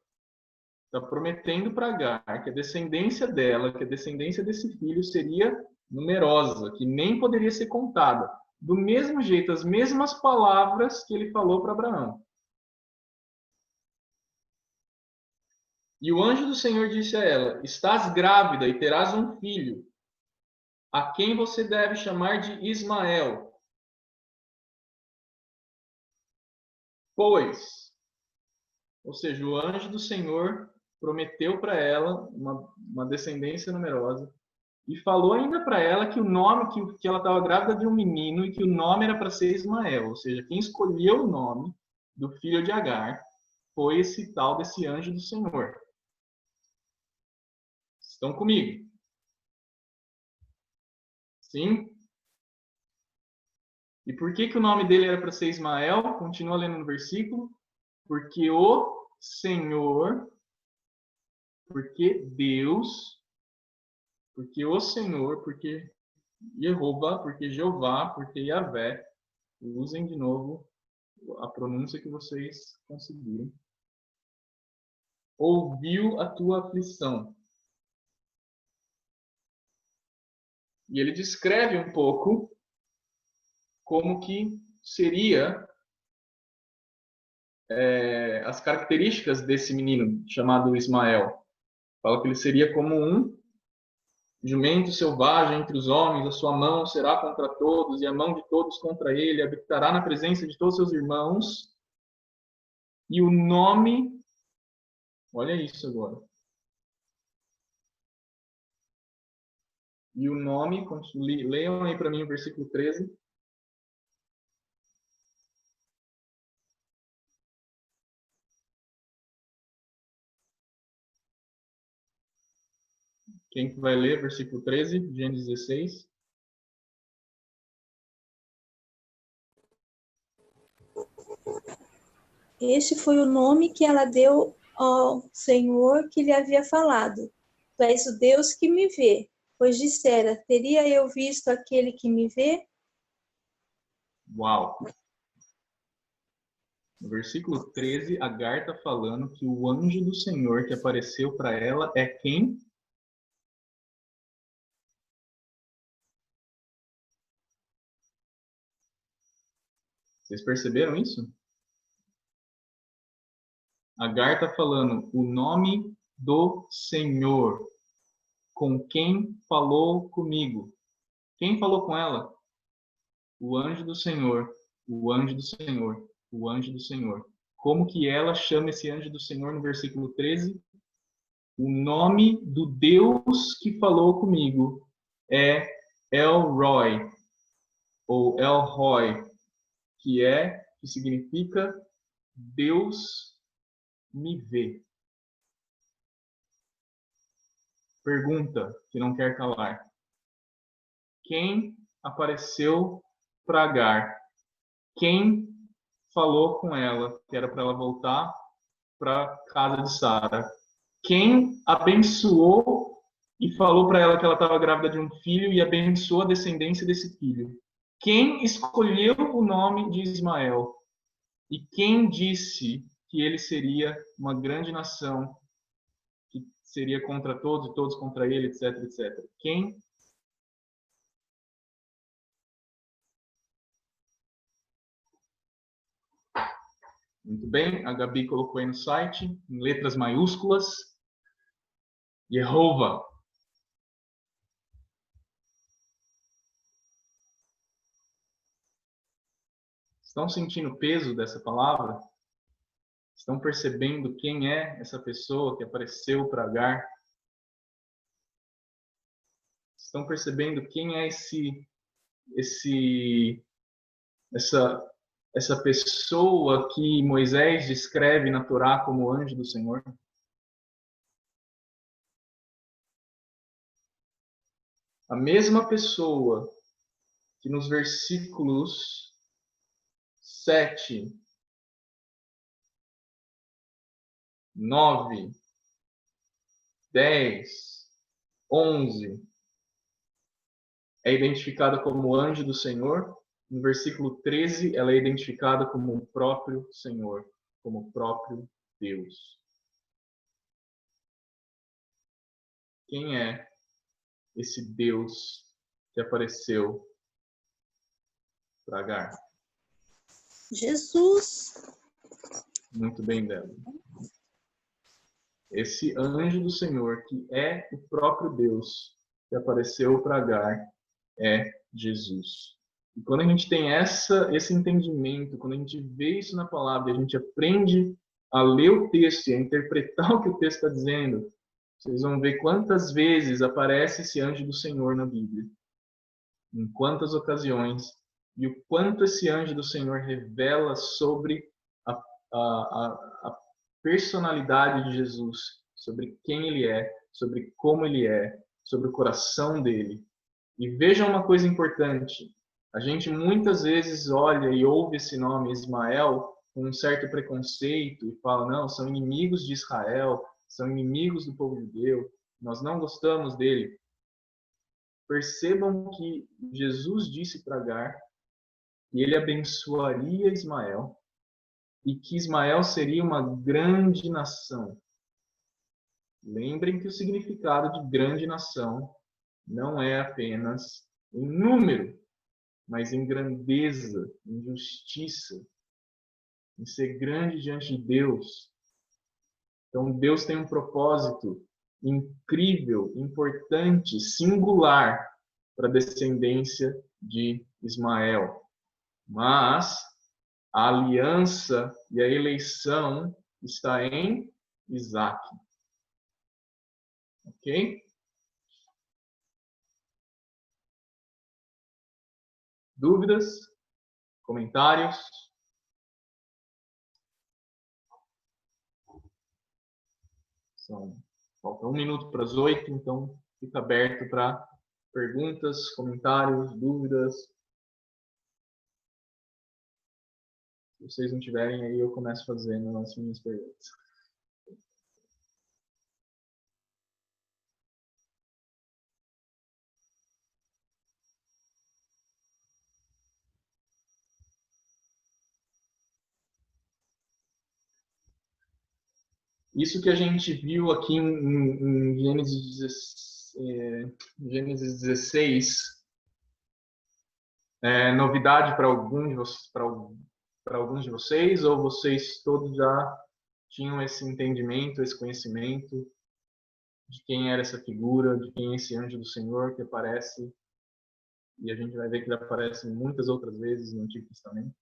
está prometendo para Agar que a descendência dela, que a descendência desse filho seria numerosa, que nem poderia ser contada. Do mesmo jeito, as mesmas palavras que ele falou para Abraão. E o anjo do Senhor disse a ela: Estás grávida e terás um filho, a quem você deve chamar de Ismael. Pois, ou seja, o anjo do Senhor prometeu para ela uma descendência numerosa e falou ainda para ela que o nome, que ela estava grávida de um menino e que o nome era para ser Ismael. Ou seja, quem escolheu o nome do filho de Agar foi esse tal desse anjo do Senhor. Estão comigo? Sim? E por que o nome dele era para ser Ismael? Continua lendo no versículo. Porque o Senhor, porque Deus, porque o Senhor, porque Jeová, porque Jeová, porque Yahvé. Usem de novo a pronúncia que vocês conseguirem. Ouviu a tua aflição. E ele descreve um pouco como que seria as características desse menino chamado Ismael. Fala que ele seria como um jumento selvagem entre os homens, a sua mão será contra todos, e a mão de todos contra ele, habitará na presença de todos seus irmãos. E o nome, olha isso agora. E o nome, leiam aí para mim o versículo 13. Quem que vai ler versículo 13, Gênesis 16? Este foi o nome que ela deu ao Senhor que lhe havia falado. Tu és o Deus que me vê, pois dissera, teria eu visto aquele que me vê? Uau! No versículo 13, Agar está falando que o anjo do Senhor que apareceu para ela é quem? Vocês perceberam isso? Agar está falando o nome do Senhor, com quem falou comigo. Quem falou com ela? O anjo do Senhor, o anjo do Senhor, o anjo do Senhor. Como que ela chama esse anjo do Senhor no versículo 13? O nome do Deus que falou comigo é El Roi, ou El Roi, que significa Deus me vê. Pergunta que não quer calar. Quem apareceu para Agar? Quem falou com ela que era para ela voltar para a casa de Sara? Quem abençoou e falou para ela que ela estava grávida de um filho e abençoou a descendência desse filho? Quem escolheu o nome de Ismael? E quem disse que ele seria uma grande nação, que seria contra todos e todos contra ele, etc, etc? Quem? Muito bem, a Gabi colocou aí no site, em letras maiúsculas, Jeová. Estão sentindo o peso dessa palavra? Estão percebendo quem é essa pessoa que apareceu para Agar? Estão percebendo quem é essa pessoa que Moisés descreve na Torá como anjo do Senhor? A mesma pessoa que nos versículos 7, 9, 10, 11 é identificada como anjo do Senhor. No versículo 13, ela é identificada como o próprio Senhor, como o próprio Deus. Quem é esse Deus que apareceu para Agar? Jesus. Muito bem, Débora. Esse anjo do Senhor, que é o próprio Deus que apareceu para Agar, é Jesus. E quando a gente tem esse entendimento, quando a gente vê isso na palavra, a gente aprende a ler o texto e a interpretar o que o texto está dizendo, vocês vão ver quantas vezes aparece esse anjo do Senhor na Bíblia. Em quantas ocasiões. E o quanto esse anjo do Senhor revela sobre a personalidade de Jesus, sobre quem ele é, sobre como ele é, sobre o coração dele. E vejam uma coisa importante. A gente muitas vezes olha e ouve esse nome Ismael com um certo preconceito e fala, não, são inimigos de Israel, são inimigos do povo judeu, nós não gostamos dele. Percebam que Jesus disse para Agar que ele abençoaria Ismael e que Ismael seria uma grande nação. Lembrem que o significado de grande nação não é apenas em número, mas em grandeza, em justiça, em ser grande diante de Deus. Então, Deus tem um propósito incrível, importante, singular para a descendência de Ismael. Mas a aliança e a eleição está em Isaac. Ok? Dúvidas? Comentários? Falta 1 minuto para as 8, então fica aberto para perguntas, comentários, dúvidas. Se vocês não tiverem, aí eu começo fazendo as minhas perguntas. Isso que a gente viu aqui em Gênesis 16 é novidade para alguns de vocês, ou vocês todos já tinham esse entendimento, esse conhecimento de quem era essa figura, de quem é esse anjo do Senhor que aparece, e a gente vai ver que ele aparece muitas outras vezes no Antigo Testamento.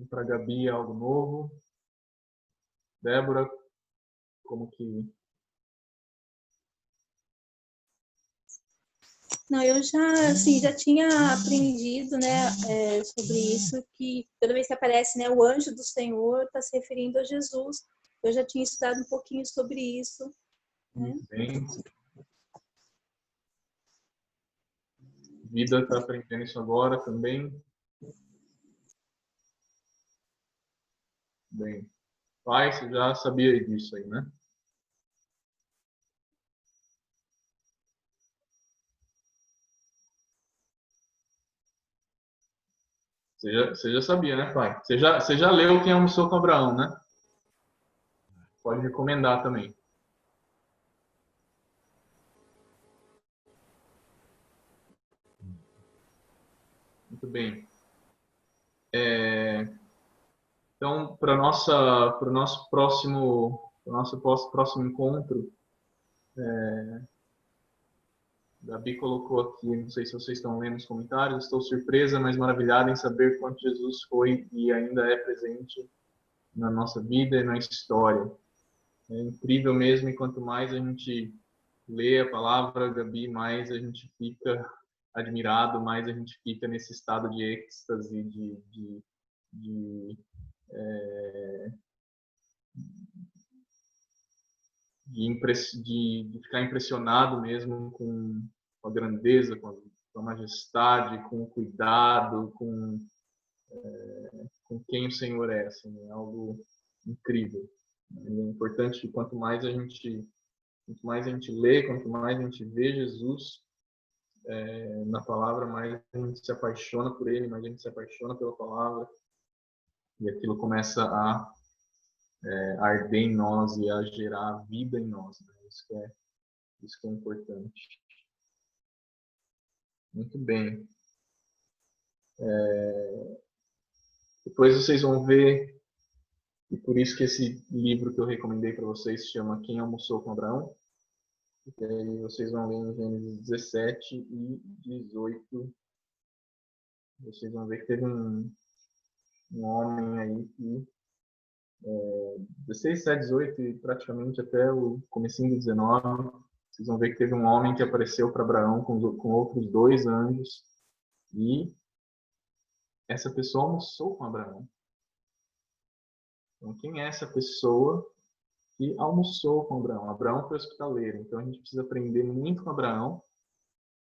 Para a Gabi é algo novo. Débora, como que... Não, eu já, assim, já tinha aprendido, né, sobre isso, que toda vez que aparece, né, o anjo do Senhor está se referindo a Jesus. Eu já tinha estudado um pouquinho sobre isso, né? Muito bem. Vida está aprendendo isso agora também. Bem. Pai, você já sabia disso aí, né? Você já sabia, né, pai? Você já leu Quem Almoçou com Abraão, né? Pode recomendar também. Muito bem. Então, para o nosso próximo encontro, Gabi colocou aqui, não sei se vocês estão lendo os comentários, estou surpresa, mas maravilhada em saber quanto Jesus foi e ainda é presente na nossa vida e na história. É incrível mesmo, e quanto mais a gente lê a palavra, Gabi, mais a gente fica admirado, mais a gente fica nesse estado de êxtase, de, de ficar impressionado mesmo com a grandeza, com a majestade, com o cuidado, com quem o Senhor é. Assim, é algo incrível. É importante que quanto mais a gente lê, quanto mais a gente vê Jesus na palavra, mais a gente se apaixona por Ele, mais a gente se apaixona pela palavra, e aquilo começa a arder em nós e a gerar vida em nós. Né? Isso que é importante. Muito bem. Depois vocês vão ver, e por isso que esse livro que eu recomendei para vocês se chama Quem Almoçou com Abraão. E aí vocês vão ver em Gênesis 17 e 18. Vocês vão ver que teve um homem aí que 16, 17, 18 e praticamente até o comecinho do 19, vocês vão ver que teve um homem que apareceu para Abraão com outros 2 anjos e essa pessoa almoçou com Abraão. Então, quem é essa pessoa que almoçou com Abraão? Abraão foi hospitaleiro, então a gente precisa aprender muito com Abraão,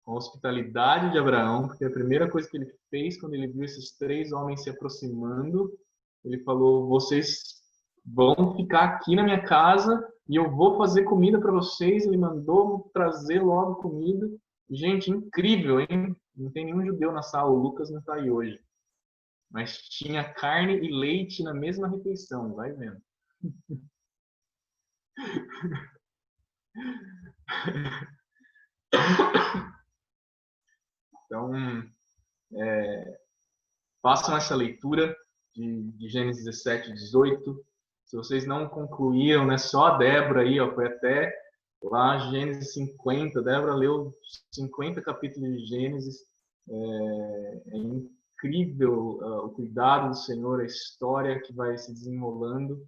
com a hospitalidade de Abraão, porque a primeira coisa que ele fez quando ele viu esses 3 homens se aproximando, ele falou: vocês vão ficar aqui na minha casa e eu vou fazer comida para vocês. Ele mandou trazer logo comida. Gente, incrível, hein? Não tem nenhum judeu na sala, o Lucas não está aí hoje. Mas tinha carne e leite na mesma refeição, vai vendo. Então, façam essa leitura de Gênesis 17 e 18. Se vocês não concluíram, né, só a Débora aí, ó, foi até lá Gênesis 50. Débora leu 50 capítulos de Gênesis. É incrível o cuidado do Senhor, a história que vai se desenrolando.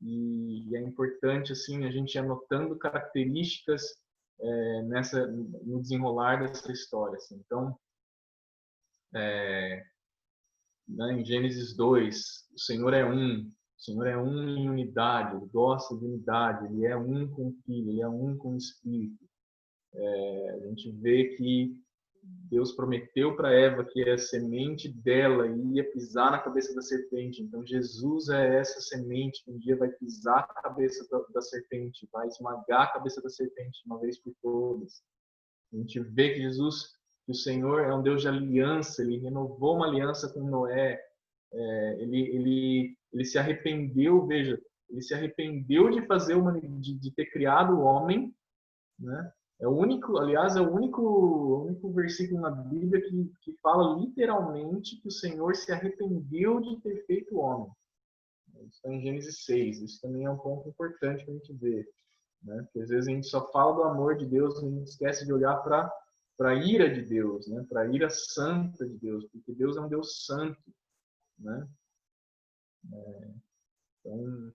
E é importante assim a gente ir anotando características no desenrolar dessa história. Assim. Então, né, em Gênesis 2, o Senhor é um. O Senhor é um em unidade, Ele gosta de unidade, Ele é um com o Filho, Ele é um com o Espírito. A gente vê que Deus prometeu para Eva que a semente dela ia pisar na cabeça da serpente. Então, Jesus é essa semente que um dia vai pisar a cabeça da serpente, vai esmagar a cabeça da serpente de uma vez por todas. A gente vê que que o Senhor é um Deus de aliança, Ele renovou uma aliança com Noé. Ele se arrependeu, veja, Ele se arrependeu de de ter criado o homem, né? É o único, aliás, é o único versículo na Bíblia que fala literalmente que o Senhor se arrependeu de ter feito o homem. Isso está em Gênesis 6. Isso também é um ponto importante para a gente ver. Né? Porque às vezes a gente só fala do amor de Deus e a gente esquece de olhar para a ira de Deus, né? Para a ira santa de Deus, porque Deus é um Deus santo. Né? Então,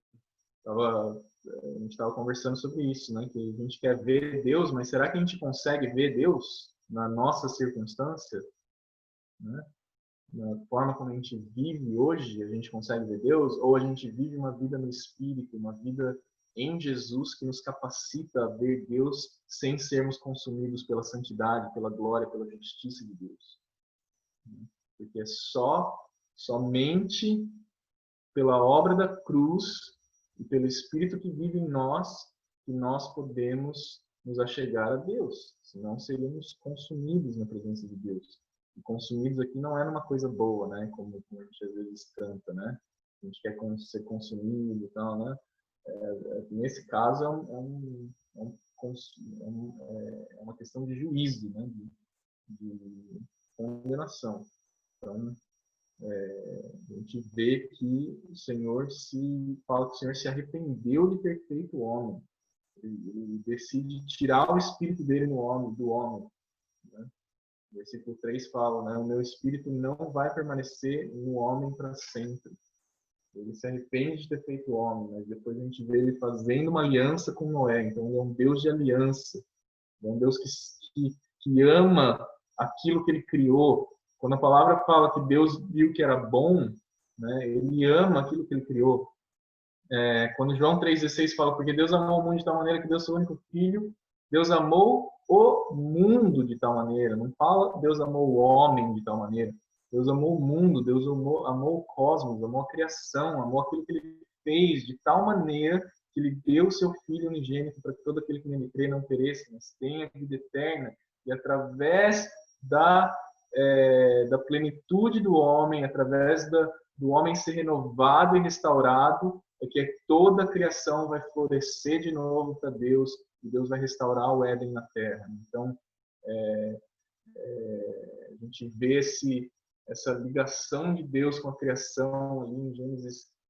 A gente estava conversando sobre isso, né? Que a gente quer ver Deus, mas será que a gente consegue ver Deus na nossa circunstância, né? Na forma como a gente vive hoje, a gente consegue ver Deus? Ou a gente vive uma vida no Espírito, uma vida em Jesus que nos capacita a ver Deus sem sermos consumidos pela santidade, pela glória, pela justiça de Deus? Porque é somente pela obra da cruz e pelo Espírito que vive em nós que nós podemos nos achegar a Deus. Senão seríamos consumidos na presença de Deus. E consumidos aqui não é uma coisa boa, né? Como a gente às vezes canta, né? A gente quer ser consumido e tal, né? Nesse caso é uma questão de juízo, né? De condenação. Então, a gente vê que o Senhor fala que o Senhor se arrependeu de ter feito o homem. Ele decide tirar o espírito dele do homem. Né? O versículo 3 fala, né? O meu espírito não vai permanecer no homem para sempre. Ele se arrepende de ter feito o homem, mas depois a gente vê ele fazendo uma aliança com Noé. Então ele é um Deus de aliança. Ele é um Deus que ama aquilo que ele criou. Quando a palavra fala que Deus viu que era bom, né, ele ama aquilo que ele criou. Quando João 3,16 fala, porque Deus amou o mundo de tal maneira que deu seu único filho, Deus amou o mundo de tal maneira. Não fala Deus amou o homem de tal maneira. Deus amou o mundo, Deus amou o cosmos, amou a criação, amou aquilo que ele fez de tal maneira que ele deu o seu Filho unigênito para que todo aquele que nele crê não pereça, mas tenha vida eterna. E através da plenitude do homem, através do homem ser renovado e restaurado, é que toda a criação vai florescer de novo para Deus, e Deus vai restaurar o Éden na Terra. Então, a gente vê essa ligação de Deus com a criação ali em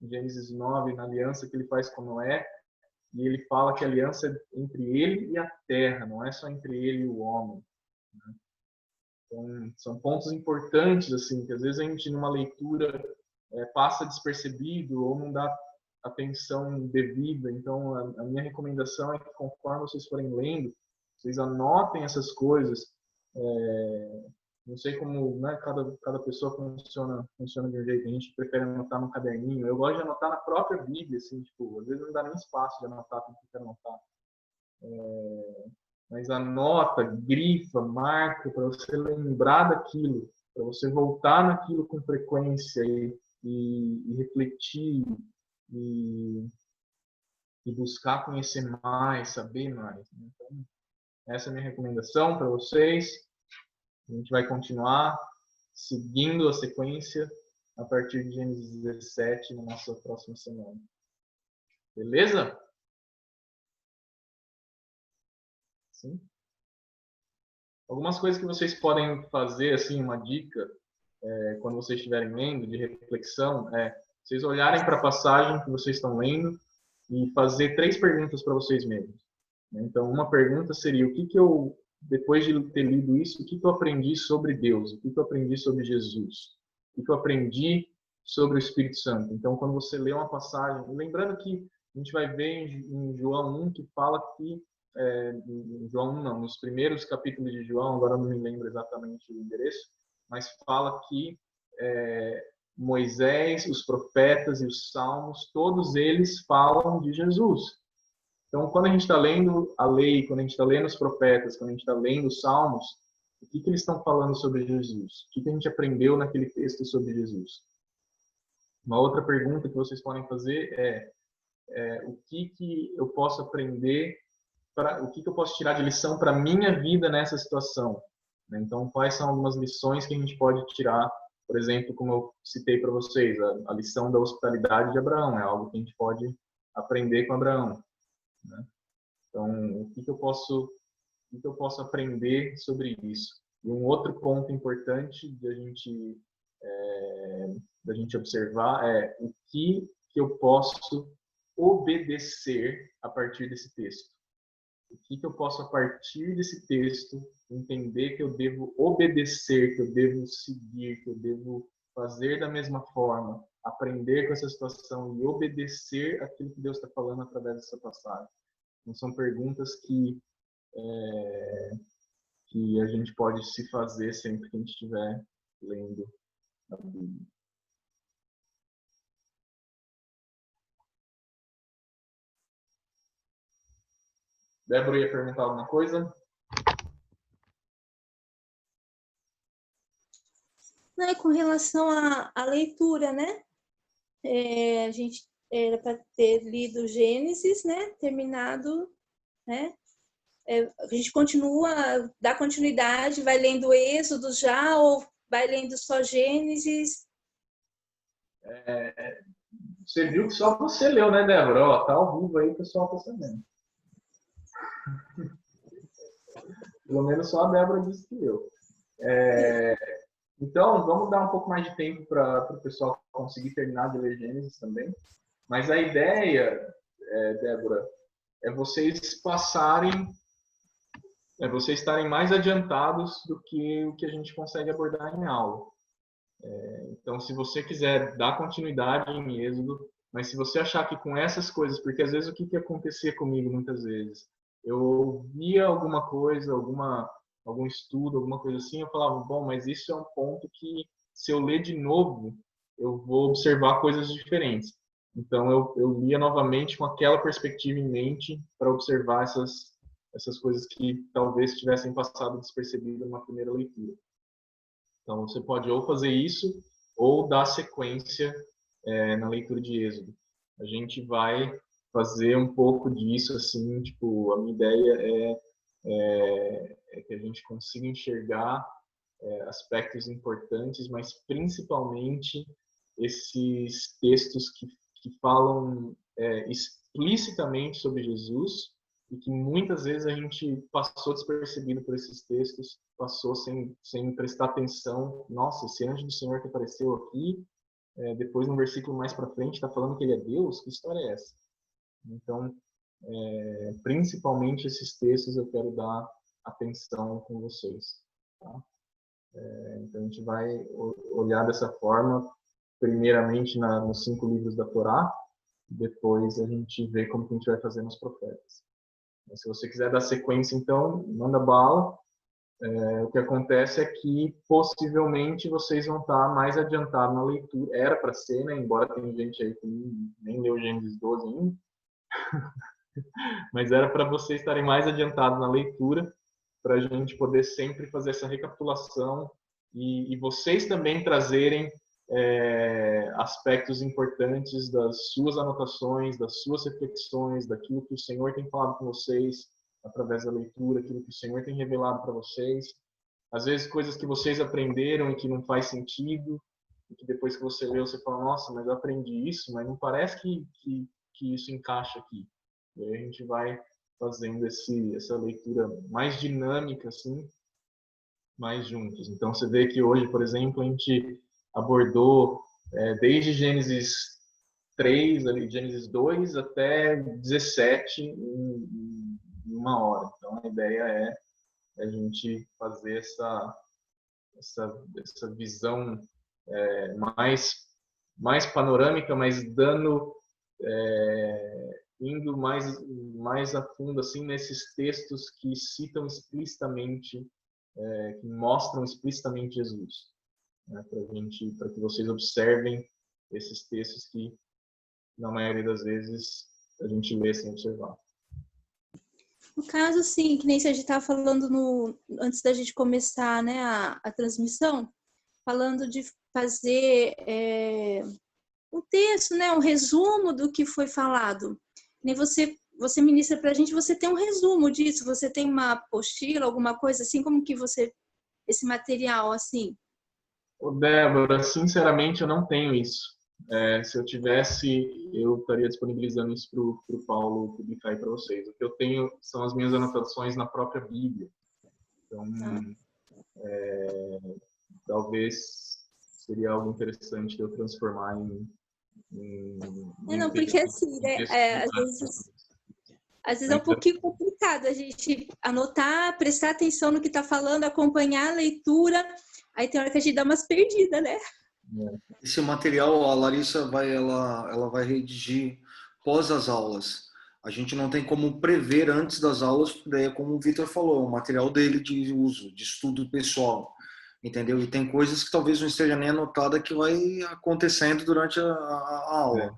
Gênesis 9, na aliança que ele faz com Noé, e ele fala que a aliança é entre ele e a terra, não é só entre ele e o homem. Né? Então, são pontos importantes, assim, que às vezes a gente, numa leitura, passa despercebido ou não dá atenção devida. Então, a minha recomendação é que, conforme vocês forem lendo, vocês anotem essas coisas. Não sei como, né, cada pessoa funciona de um jeito. A gente prefere anotar no caderninho. Eu gosto de anotar na própria Bíblia, assim, tipo, às vezes não dá nem espaço de anotar como eu quero anotar. Mas anota, grifa, marca, para você lembrar daquilo, para você voltar naquilo com frequência e refletir e buscar conhecer mais, saber mais. Então, essa é a minha recomendação para vocês. A gente vai continuar seguindo a sequência a partir de Gênesis 17 na nossa próxima semana. Beleza? Sim. Algumas coisas que vocês podem fazer, assim, uma dica, quando vocês estiverem lendo, de reflexão, vocês olharem para a passagem que vocês estão lendo e fazer 3 perguntas para vocês mesmos. Então, uma pergunta seria: o que eu, depois de ter lido isso, o que eu aprendi sobre Deus? O que eu aprendi sobre Jesus? O que eu aprendi sobre o Espírito Santo? Então, quando você lê uma passagem, lembrando que a gente vai ver em João 1 que fala que, em João 1 não, nos primeiros capítulos de João, agora eu não me lembro exatamente o endereço, mas fala que Moisés, os profetas e os salmos, todos eles falam de Jesus. Então, quando a gente está lendo a lei, quando a gente está lendo os profetas, quando a gente está lendo os salmos, o que eles estão falando sobre Jesus? O que a gente aprendeu naquele texto sobre Jesus? Uma outra pergunta que vocês podem fazer o que eu posso aprender, o que eu posso tirar de lição para a minha vida nessa situação? Então, quais são algumas lições que a gente pode tirar? Por exemplo, como eu citei para vocês, a lição da hospitalidade de Abraão é algo que a gente pode aprender com Abraão. Né? Então, o que eu posso aprender sobre isso? E um outro ponto importante da gente observar é o que eu posso obedecer a partir desse texto. O que eu posso, a partir desse texto, entender que eu devo obedecer, que eu devo seguir, que eu devo fazer da mesma forma, aprender com essa situação e obedecer aquilo que Deus está falando através dessa passagem. Não são perguntas que a gente pode se fazer sempre que a gente estiver lendo a Bíblia. Débora ia perguntar alguma coisa? Não, é com relação à leitura, né? A gente era para ter lido Gênesis, né? Terminado, né? A gente continua, dá continuidade, vai lendo Êxodo já ou vai lendo só Gênesis? Você viu que só você leu, né, Débora? Ó, tá ao vivo aí, o pessoal tá sabendo. Pelo menos só a Débora disse que leu. Então, vamos dar um pouco mais de tempo para o pessoal conseguir terminar de ler Gênesis também. Mas a ideia, Débora, é vocês vocês estarem mais adiantados do que o que a gente consegue abordar em aula. Então, se você quiser dar continuidade em Êxodo, mas se você achar que com essas coisas, porque às vezes o que acontecia comigo muitas vezes, eu ouvia alguma coisa, algum estudo, alguma coisa assim, eu falava, bom, mas isso é um ponto que se eu ler de novo, eu vou observar coisas diferentes. Então, eu lia novamente com aquela perspectiva em mente para observar essas coisas que talvez tivessem passado despercebido numa primeira leitura. Então, você pode ou fazer isso ou dar sequência na leitura de Êxodo. A gente vai fazer um pouco disso, assim, tipo, a minha ideia é que a gente consiga enxergar aspectos importantes, mas principalmente esses textos que falam explicitamente sobre Jesus e que muitas vezes a gente passou despercebido por esses textos, passou sem prestar atenção. Nossa, esse anjo do Senhor que apareceu aqui, depois no versículo mais para frente está falando que ele é Deus? Que história é essa? Então, principalmente esses textos eu quero dar atenção com vocês. Tá? Então a gente vai olhar dessa forma, primeiramente nos 5 livros da Torá, depois a gente vê como que a gente vai fazer nos profetas. Mas se você quiser dar sequência, então, manda bala. O que acontece é que possivelmente vocês vão estar mais adiantados na leitura. Era para ser, né? Embora tenha gente aí que nem leu Gênesis 12 ainda. Mas era para vocês estarem mais adiantados na leitura, para a gente poder sempre fazer essa recapitulação e vocês também trazerem aspectos importantes das suas anotações, das suas reflexões, daquilo que o Senhor tem falado com vocês através da leitura, aquilo que o Senhor tem revelado para vocês. Às vezes coisas que vocês aprenderam e que não faz sentido, e que depois que você leu você fala, nossa, mas eu aprendi isso, mas não parece que isso encaixa aqui. E aí a gente vai fazendo essa leitura mais dinâmica, assim, mais juntos. Então, você vê que hoje, por exemplo, a gente abordou desde Gênesis 3, ali, Gênesis 2 até 17 em 1 hora. Então, a ideia é a gente fazer essa visão mais panorâmica, mas indo mais a fundo assim nesses textos que citam explicitamente, que mostram explicitamente Jesus, né, para que vocês observem esses textos que na maioria das vezes a gente lê sem observar. No caso, sim, que nem se a gente estava falando antes da gente começar, né, a transmissão, falando de fazer um texto, né, um resumo do que foi falado. Nem você ministra para a gente, você tem um resumo disso, você tem uma apostila, alguma coisa assim, como que esse material, assim? Débora, sinceramente, eu não tenho isso. Se eu tivesse, eu estaria disponibilizando isso para o Paulo publicar aí para vocês. O que eu tenho são as minhas anotações na própria Bíblia. Então, talvez seria algo interessante de eu transformar em não, porque assim, né, às vezes é um pouquinho complicado a gente anotar, prestar atenção no que está falando, acompanhar a leitura, aí tem hora que a gente dá umas perdidas, né? Esse material a Larissa ela vai redigir pós as aulas. A gente não tem como prever antes das aulas, porque daí é como o Vitor falou, é o material dele de uso, de estudo pessoal, entendeu? E tem coisas que talvez não esteja nem anotada que vai acontecendo durante a aula.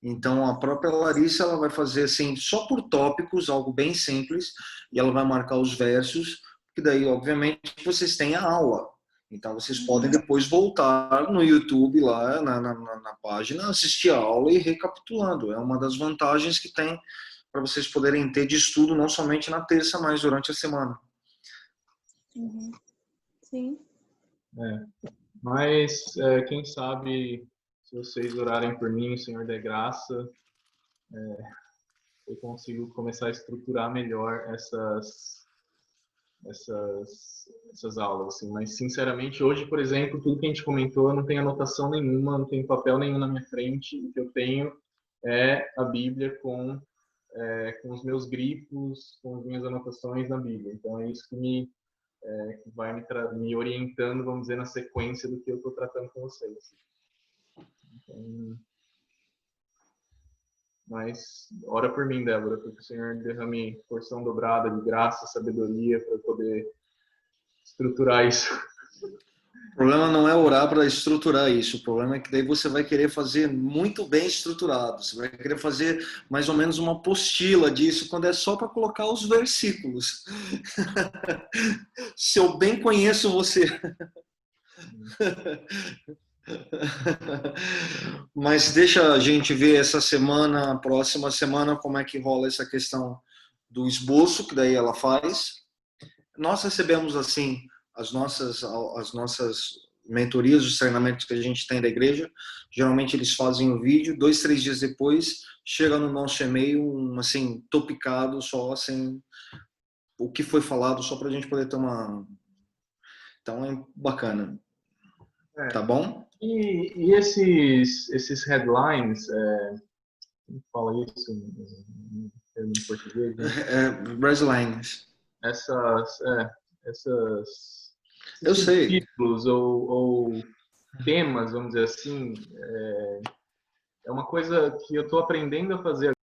Então a própria Larissa ela vai fazer assim só por tópicos, algo bem simples, e ela vai marcar os versos, que daí obviamente vocês têm a aula. Então vocês podem depois voltar no YouTube lá na página, assistir a aula e ir recapitulando. É uma das vantagens que tem para vocês poderem ter de estudo não somente na terça, mas durante a semana. Uhum. Sim. Mas quem sabe, se vocês orarem por mim, Senhor dê graça, eu consigo começar a estruturar melhor essas aulas. Assim. Mas, sinceramente, hoje, por exemplo, tudo que a gente comentou, eu não tenho anotação nenhuma, não tenho papel nenhum na minha frente. O que eu tenho é a Bíblia com os meus grifos, com as minhas anotações na Bíblia. Então, é isso que vai me orientando, vamos dizer, na sequência do que eu estou tratando com vocês. Então, mas ora por mim, Débora, para que o Senhor derrame porção dobrada de graça, sabedoria, para eu poder estruturar isso. O problema não é orar para estruturar isso, o problema é que daí você vai querer fazer muito bem estruturado, você vai querer fazer mais ou menos uma apostila disso, quando é só para colocar os versículos. Se eu bem conheço você. Mas deixa a gente ver essa semana, próxima semana, como é que rola essa questão do esboço, que daí ela faz. Nós recebemos, assim, as nossas mentorias, os treinamentos que a gente tem da igreja. Geralmente eles fazem o vídeo, 2, 3 dias depois, chega no nosso e-mail, assim, topicado, só assim, o que foi falado, só para a gente poder ter uma... Então é bacana. Tá bom? E esses headlines, como fala isso em português? Né? Breslines. Eu Esses sei. títulos ou temas, vamos dizer assim, é uma coisa que eu estou aprendendo a fazer